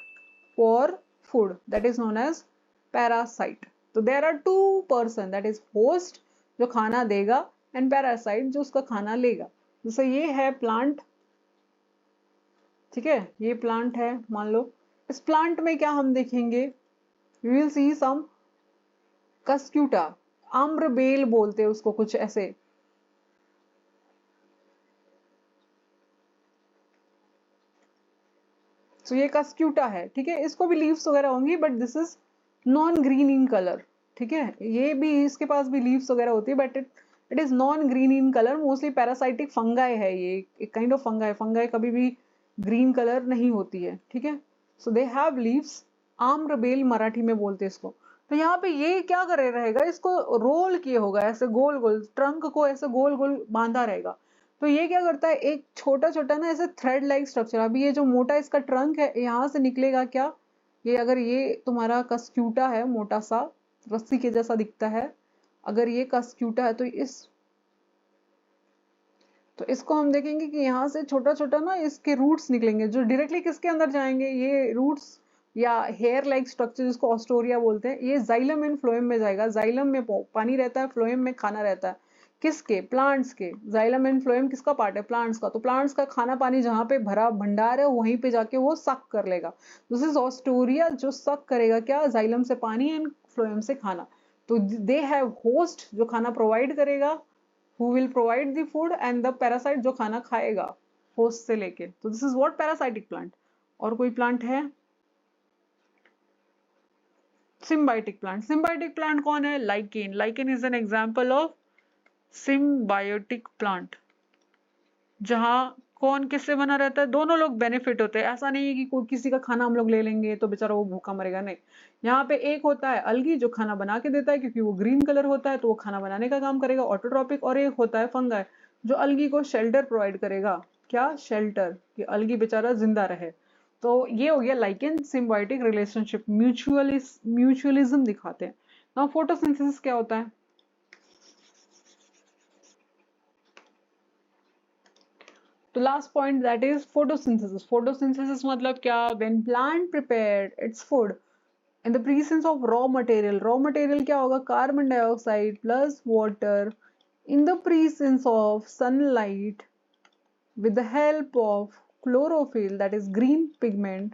For food, that is known as parasite. तो there are two person, that is host जो खाना देगा and parasite जो उसका खाना लेगा। जैसे ये है प्लांट, ठीक है, ये प्लांट है मान लो। इस प्लांट में क्या हम देखेंगे? we will see some Cuscuta, आम्र बेल बोलते हैं उसको कुछ ऐसे। तो ये कस्क्यूटा है, ठीक है, इसको भी लीव्स वगैरह होंगी but this is non green in colour, ठीक है। ये भी, इसके पास भी लीव्स वगैरह होती है but it is non green in colour. Mostly parasitic fungi है, ये एक काइंड ऑफ फंगाई। फंगाई कभी भी ग्रीन कलर नहीं होती है, ठीक है। सो दे हैव लीव्स, आम्रबेल मराठी में बोलते हैं इसको। तो यहाँ पे ये क्या करे रहेगा, इसको रोल किए होगा ऐसे गोल गोल, ट्रंक को ऐसे गोल गोल बांधा रहेगा। तो ये क्या करता है, एक छोटा छोटा ना ऐसे थ्रेड लाइक स्ट्रक्चर। अभी ये जो मोटा इसका ट्रंक है, यहाँ से निकलेगा क्या, ये अगर ये तुम्हारा कस्क्यूटा है, मोटा सा रस्सी के जैसा दिखता है, अगर ये कस्क्यूटा है तो इसको हम देखेंगे कि यहाँ से छोटा छोटा ना इसके रूट्स निकलेंगे जो डायरेक्टली किसके अंदर जाएंगे, ये रूट्स या हेयर लाइक स्ट्रक्चर जिसको ऑस्टोरिया बोलते हैं, ये जाइलम एंड फ्लोएम में जाएगा। जाइलम में पानी रहता है, फ्लोएम में खाना रहता है। किसके? प्लांट्स के। जाइलम एंड फ्लोएम किसका पार्ट है? प्लांट्स का। तो प्लांट्स का खाना पानी जहां पे भरा भंडार है वहीं पे जाके वो सक कर लेगा। दिस इज ऑस्टोरिया जो सक करेगा क्या, जाइलम से पानी एंड फ्लोएम से खाना। तो दे हैव होस्ट जो खाना प्रोवाइड करेगा, who will provide the food, and the parasite जो खाना खाएगा होस्ट से लेके। तो this is what parasitic plant. और कोई प्लांट है? Symbiotic plant. सिम्बायोटिक प्लांट कौन है? Lichen. Lichen is an example of symbiotic plant, जहां कौन किससे बना रहता है, दोनों लोग बेनिफिट होते हैं। ऐसा नहीं है कि कोई किसी का खाना हम लोग ले लेंगे तो बेचारा वो भूखा मरेगा, नहीं। यहाँ पे एक होता है अलगी जो खाना बना के देता है, क्योंकि वो ग्रीन कलर होता है तो वो खाना बनाने का काम करेगा, ऑटोट्रॉपिक। और एक होता है फंगाई जो अलगी को शेल्टर प्रोवाइड करेगा। क्या? शेल्टर, कि अलगी बेचारा जिंदा रहे। तो ये हो गया लाइकेन सिम्बायोटिक रिलेशनशिप, म्यूचुअलिज्म दिखाते हैं। ना फोटोसिंथेसिस क्या होता है? तो last point that is photosynthesis. Photosynthesis मतलब क्या? When plant prepared its food in the presence of raw material. Raw material क्या होगा? Carbon dioxide plus water in the presence of sunlight with the help of chlorophyll, that is green pigment,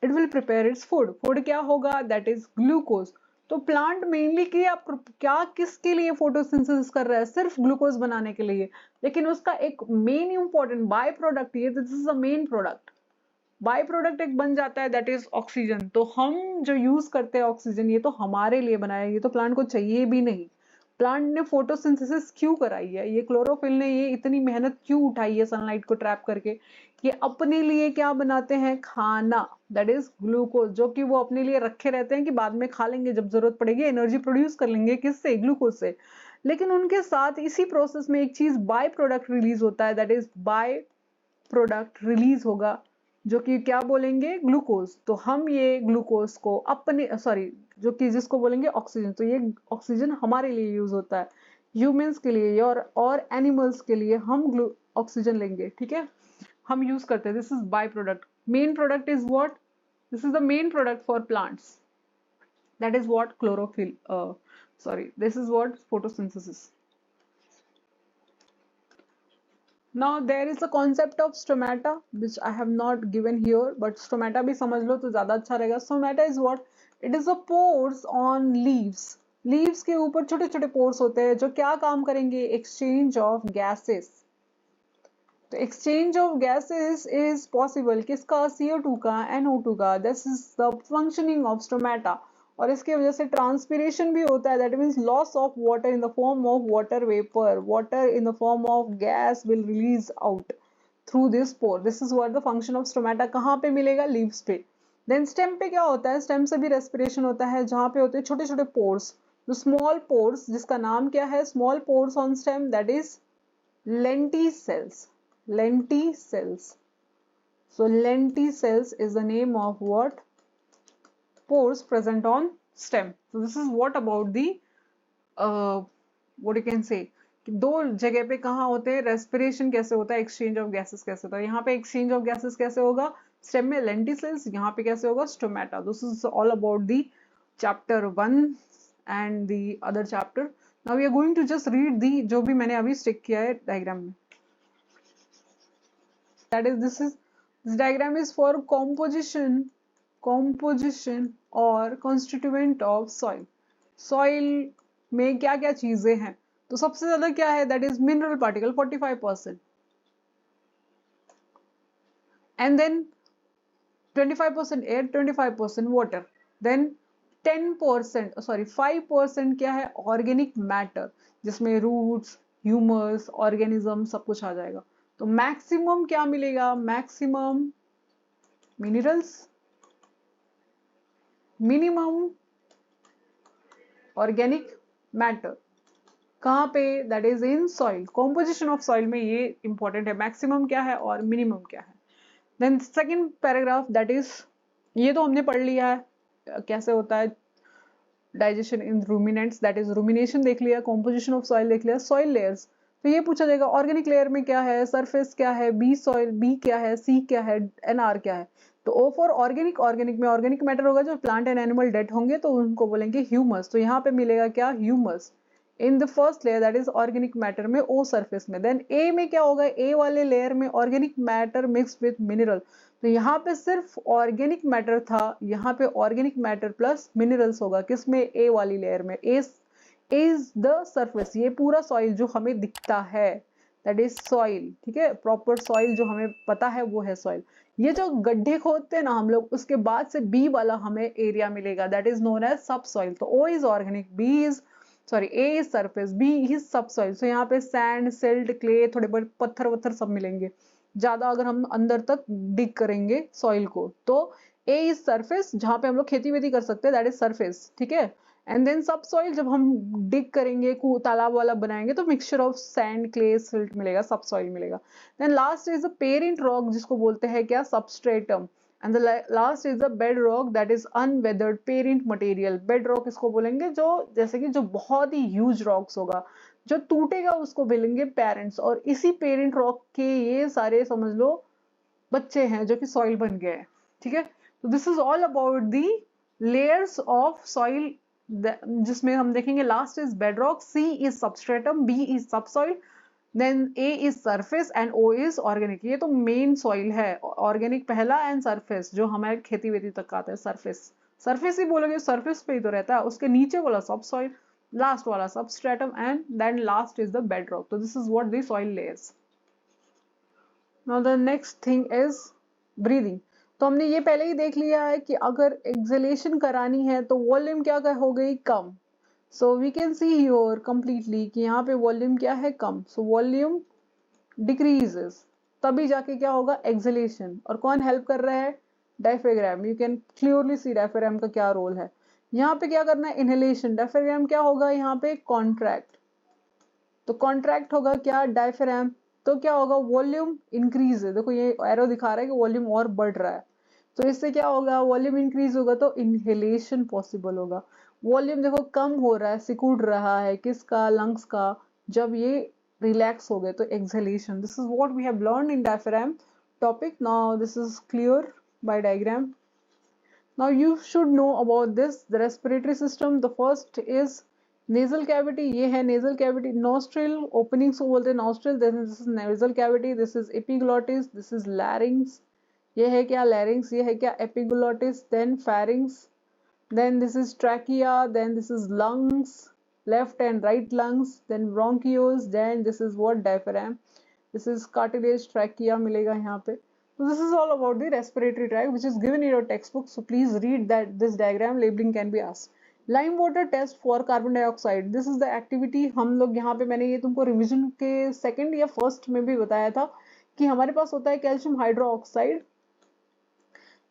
it will prepare its food. Food क्या होगा? That is glucose. तो plant mainly क्या किसके लिए photosynthesis कर रहा है? सिर्फ ग्लूकोज बनाने के लिए, लेकिन उसका एक मेन इंपॉर्टेंट बाय प्रोडक्ट, ये this is the main product, by product एक बन जाता है, दैट इज ऑक्सीजन। तो हम जो यूज करते हैं ऑक्सीजन, ये तो हमारे लिए बनाया है, ये तो प्लांट को चाहिए भी नहीं। प्लांट ने फोटोसिंथेसिस क्यों कराई है? ये क्लोरोफिल ने ये इतनी मेहनत क्यों उठाई है सनलाइट को ट्रैप करके? कि अपने लिए क्या बनाते हैं? खाना, दैट इज ग्लूकोज, जो कि वो अपने लिए रखे रहते हैं कि बाद में खा लेंगे जब जरूरत पड़ेगी, एनर्जी प्रोड्यूस कर लेंगे। किससे? ग्लूकोज से। लेकिन उनके साथ इसी प्रोसेस में एक चीज बाय प्रोडक्ट रिलीज होता है, that is by product release होगा, जो कि क्या बोलेंगे? ग्लूकोज। तो हम ये ग्लूकोज को अपने सॉरी जो कि जिसको बोलेंगे ऑक्सीजन, तो ये ऑक्सीजन हमारे लिए यूज होता है, ह्यूमंस के लिए और एनिमल्स के लिए हम ऑक्सीजन लेंगे, ठीक है, हम यूज करते हैं। This is by product. Main product is what? This is the main product for plants, that is what? Chlorophyll, sorry, this is what? Photosynthesis. Now there is a concept of stomata which I have not given here, but stomata भी समझ लो तो ज़्यादा अच्छा रहेगा। Stomata is what? It is a pores on leaves. Leaves के ऊपर छोटे छोटे pores होते हैं जो क्या काम करेंगे? Exchange of gases. तो exchange of gases is possible किसका? CO2 का, NO2 का। This is the functioning of stomata. और इसकी वजह से ट्रांसपिरेशन भी होता है, that means loss of water in the form of water vapour, water in the form of gas will release out through this pore. This is what the function of stomata. कहाँ पे मिलेगा? Leaves पे। Then stem पे क्या होता है? Stem से भी रेस्पिरेशन होता है, जहाँ पे होते हैं छोटे छोटे पोर्स, जो स्मॉल पोर्स, जिसका नाम क्या है? Small pores on stem, that is lenticels. Lenticels. So lenticels is the name of what? Pores present on stem. So this is what about the what you can say कि दो जगह पे कहाँ होते हैं? रेस्पिरेशन कैसे होता है? एक्सचेंज ऑफ गैसेस कैसे होता है? यहाँ पे एक्सचेंज ऑफ गैसेस कैसे होगा? स्टेम में लेंटिसेल्स, यहाँ पे कैसे होगा? Stomata. This is all about the chapter 1 and the other chapter. Now we are going to just read the जो भी मैंने अभी स्टिक किया है डायग्राम में। That is, this diagram is for composition और constituent of soil. Soil में क्या क्या चीजें हैं? तो सबसे ज्यादा क्या है? That is mineral particle 45%, and then 25% air, 25% water, then 10% sorry 5% क्या है? ऑर्गेनिक मैटर, जिसमें रूट्स, ह्यूमस, ऑर्गेनिज्म सब कुछ आ जाएगा। तो मैक्सिमम क्या मिलेगा? Maximum minerals, minimum organic matter. कहाँ पे? That is in soil. Composition of soil में ये इंपॉर्टेंट है, मैक्सिमम क्या है और मिनिमम क्या है। Then second paragraph, that is, ये तो हमने पढ़ लिया है कैसे होता है digestion in ruminants, that is rumination देख लिया, कॉम्पोजिशन ऑफ सॉइल देख लिया। सॉइल लेयर्स, तो ये पूछा जाएगा ऑर्गेनिक लेयर में क्या है? सरफेस क्या है? बी सॉइल, बी क्या है? सी क्या है? एनआर क्या है? तो ओ फॉर ऑर्गेनिक, ऑर्गेनिक में ऑर्गेनिक मैटर होगा जो प्लांट एंड एनिमल डेड होंगे तो उनको बोलेंगे ह्यूमस। तो यहाँ पे मिलेगा क्या? Humus in the first layer, that is organic matter में, ओ सरफेस में। देन ए में क्या होगा? ए वाले लेयर में organic matter mix with mineral. तो यहाँ पे सिर्फ ऑर्गेनिक मैटर था, यहाँ पे ऑर्गेनिक मैटर प्लस मिनरल्स होगा। किसमें? ए वाली लेयर में। ए इज द सरफेस, ये पूरा सॉइल जो हमें दिखता है, दैट इज सॉइल, ठीक है, प्रॉपर सॉइल जो हमें पता है वो है सॉइल। ये जो गड्ढे खोदते हैं ना हम लोग, उसके बाद से बी वाला हमें एरिया मिलेगा, that is known as sub soil. तो O is organic, B is sorry A is surface, B is sub soil. So यहाँ पे सैंड, सिल्ट, क्ले, थोड़े बड़े पत्थर वत्थर सब मिलेंगे ज्यादा अगर हम अंदर तक डिग करेंगे सॉइल को। तो ए इज सरफेस, जहां पे हम लोग खेती वेती कर सकते हैं, दैट इज सरफेस, ठीक है। एंड देन सब सॉइल जब हम डिग करेंगे, तालाब वाला बनाएंगे, तो mixture of sand, clay, silt मिलेगा, सब सॉइल मिलेगा। Then last is the parent rock, जिसको बोलते हैं क्या? Substratum. And the last is the bedrock, that is unweathered parent material. Bedrock इसको बोलेंगे जो जैसे कि जो बहुत ही ह्यूज रॉक्स होगा, जो टूटेगा उसको बोलेंगे पेरेंट्स। और इसी पेरेंट रॉक के ये सारे समझ लो बच्चे हैं जो कि सॉइल बन गए हैं, ठीक है। तो this is all about the layers of soil, जिसमें हम देखेंगे last is bedrock, C is substratum, B is subsoil, then A is surface and O is organic. ये तो मेन सॉइल है, ऑर्गेनिक पहला एंड सरफेस जो हमारे खेती वेती तक आता है। सरफेस सरफेस ही बोलोगे, सरफेस पे ही तो रहता है, उसके नीचे वाला सब सॉइल, लास्ट वाला substratum and then last is the bedrock. तो this is what the soil layers. Now the next thing is breathing. तो हमने ये पहले ही देख लिया है कि अगर एक्सहेलेशन करानी है तो वॉल्यूम क्या हो गई, कम। So we can see here completely कि यहाँ पे वॉल्यूम क्या है, कम। सो वॉल्यूम डिक्रीजेस, तभी जाके क्या होगा, एक्सहेलेशन। और कौन हेल्प कर रहा है, diaphragm. You can clearly see diaphragm का क्या रोल है। यहाँ पे क्या करना है, इनहेलेशन। डायफ्राम क्या होगा यहाँ पे, कॉन्ट्रैक्ट। तो कॉन्ट्रैक्ट होगा क्या, डायफ्राम। तो क्या होगा, वॉल्यूम इंक्रीज है। देखो ये एरो दिखा रहा है कि वॉल्यूम और बढ़ रहा है, तो इससे क्या होगा, वॉल्यूम इंक्रीज होगा तो इनहेलेशन पॉसिबल होगा। वॉल्यूम देखो कम हो रहा है, सिकुड़ रहा है, किसका, लंग्स का। जब ये रिलैक्स हो गए तो exhalation. This is what we have learn in diaphragm topic. Now this is clear by diagram. Now you should know about this, the respiratory system. The first is nasal cavity. ये है nasal cavity, nostril opening को बोलते हैं nostril. Then this is nasal cavity, this is epiglottis, this is larynx. ये है क्या, larynx. ये है क्या, epiglottis. Then pharynx. Then this is trachea. Then this is lungs, left and right lungs. Then bronchioles. Then this is what, diaphragm. This is cartilage, trachea मिलेगा यहाँ पे. So this is all about the respiratory tract which is given in your textbook. So please read that this diagram, labeling can be asked. Lime water test for carbon dioxide. This is the activity. हम लोग यहाँ पे, मैंने ये तुमको revision के second या first में भी बताया था कि हमारे पास होता है कैल्शियम हाइड्रोक्साइड।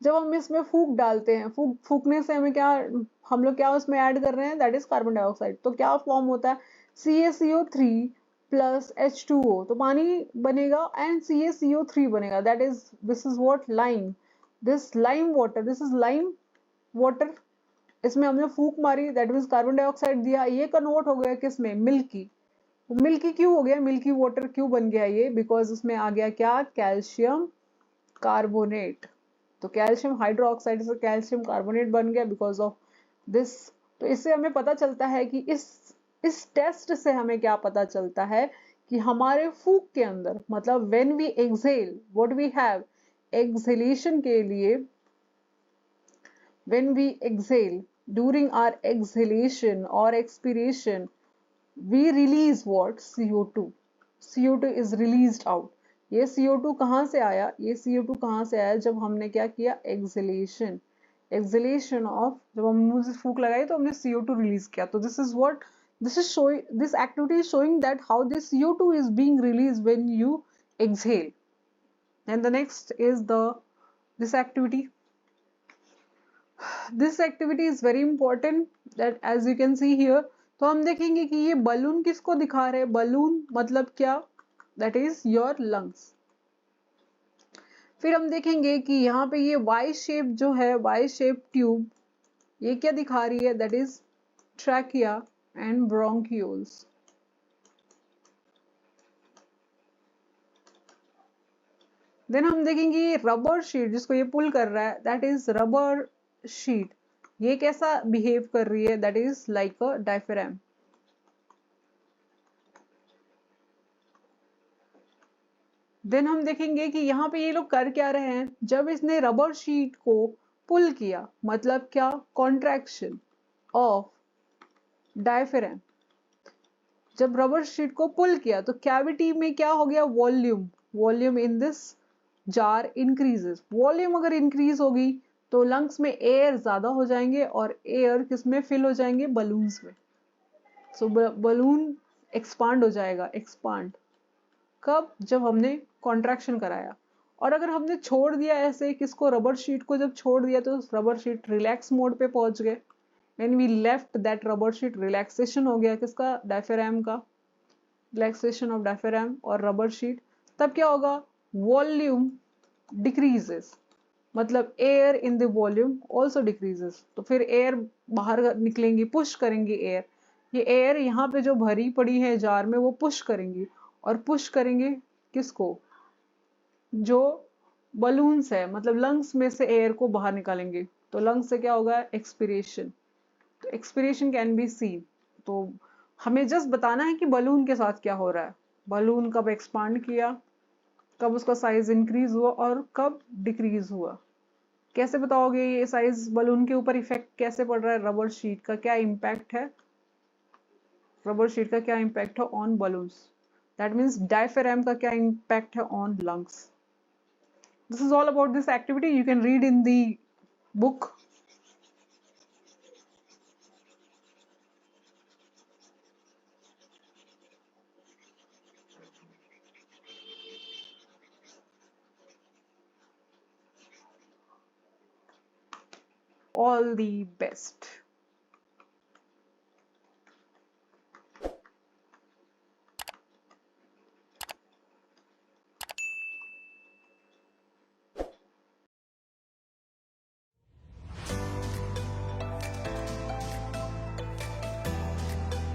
जब हम इसमें फूक डालते हैं, फूकने से हमें क्या, हम लोग क्या उसमें ऐड कर रहे हैं, दैट इज कार्बन डाइऑक्साइड। तो क्या फॉर्म होता है, CaCO3 प्लस H2O, तो पानी बनेगा एंड CaCO3 बनेगा, that is, this is what, lime. This lime water, this is lime water. इसमें हमने फूक मारी, दैट मीन्स कार्बन डाइऑक्साइड दिया, ये कन्वर्ट हो गया किसमें, मिल्की। मिल्की क्यों हो गया, मिल्की वाटर क्यों बन गया ये, बिकॉज उसमें आ गया क्या, कैल्शियम कार्बोनेट। तो कैल्शियम हाइड्रोक्साइड से कैल्शियम कार्बोनेट बन गया बिकॉज ऑफ दिस। तो इससे हमें पता चलता है कि इस टेस्ट से हमें क्या पता चलता है कि हमारे फूक के अंदर, मतलब when we exhale, what we have, exhalation के लिए, when we exhale, during our exhalation और expiration, we release what, CO2. CO2 is released out. ये CO2 कहाँ से आया, ये CO2 कहाँ से आया, जब हमने क्या किया, एक्सहेलेशन। एक्सहेलेशन ऑफ, जब हम मुंह से फूक लगाई तो हमने CO2 रिलीज किया। तो this is what, this is showing, this activity is showing that how this CO2 is being released when you exhale. And the next is this activity. This activity is very important, that as you can see here. तो हम देखेंगे कि ये balloon किसको दिखा रहे हैं, balloon मतलब क्या, दैट इज योर लंग्स। फिर हम देखेंगे कि यहाँ पे ये वाई शेप जो है, वाई शेप ट्यूब, ये क्या दिखा रही है, that is trachea and bronchioles. देन हम देखेंगे ये रबर शीट जिसको ये पुल कर रहा है, दैट इज रबर शीट। ये कैसा बिहेव कर रही है, that is like a diaphragm. देन हम देखेंगे कि यहाँ पे ये लोग कर क्या रहे हैं, जब इसने रबर शीट को पुल किया, मतलब क्या, कॉन्ट्रैक्शन ऑफ डायफ्राम। जब रबर शीट को पुल किया तो कैविटी में क्या हो गया, volume, volume in this jar increases. Volume अगर इंक्रीज होगी तो लंग्स में एयर ज्यादा हो जाएंगे और एयर किसमें फिल हो जाएंगे, बलून्स में। सो बलून एक्सपांड हो जाएगा, एक्सपांड कब, जब हमने कॉन्ट्रैक्शन कराया। और अगर हमने छोड़ दिया ऐसे किसको, रबर शीट को जब छोड़ दिया तो रबर शीट रिलैक्स मोड पे पहुंच गए। When we left that rubber sheet, relaxation हो गया किसका, डायफ्राम का, रिलैक्सेशन ऑफ डायफ्राम और रबर शीट। तब क्या होगा, वॉल्यूम डिक्रीजेस, मतलब air in the volume also decreases. तो फिर एयर बाहर निकलेंगी, पुश करेंगी एयर। ये एयर यहाँ पे जो भरी पड़ी है जार में, वो पुश करेंगी, और पुश करेंगे किसको, जो बलून्स है, मतलब लंग्स में से एयर को बाहर निकालेंगे। तो लंग्स से क्या होगा, एक्सपिरेशन। तो एक्सपिरेशन कैन बी सीन। तो हमें जस्ट बताना है कि बलून के साथ क्या हो रहा है। बलून कब एक्सपांड किया, कब उसका साइज इंक्रीज हुआ और कब डिक्रीज हुआ। कैसे बताओगे ये साइज बलून के ऊपर इफेक्ट कैसे पड़ रहा है, रबर शीट का क्या इम्पैक्ट है, रबर शीट का क्या इम्पैक्ट है on balloons, that means diaphragm का क्या इम्पैक्ट है on lungs. This is all about this activity, you can read in the book. All the best.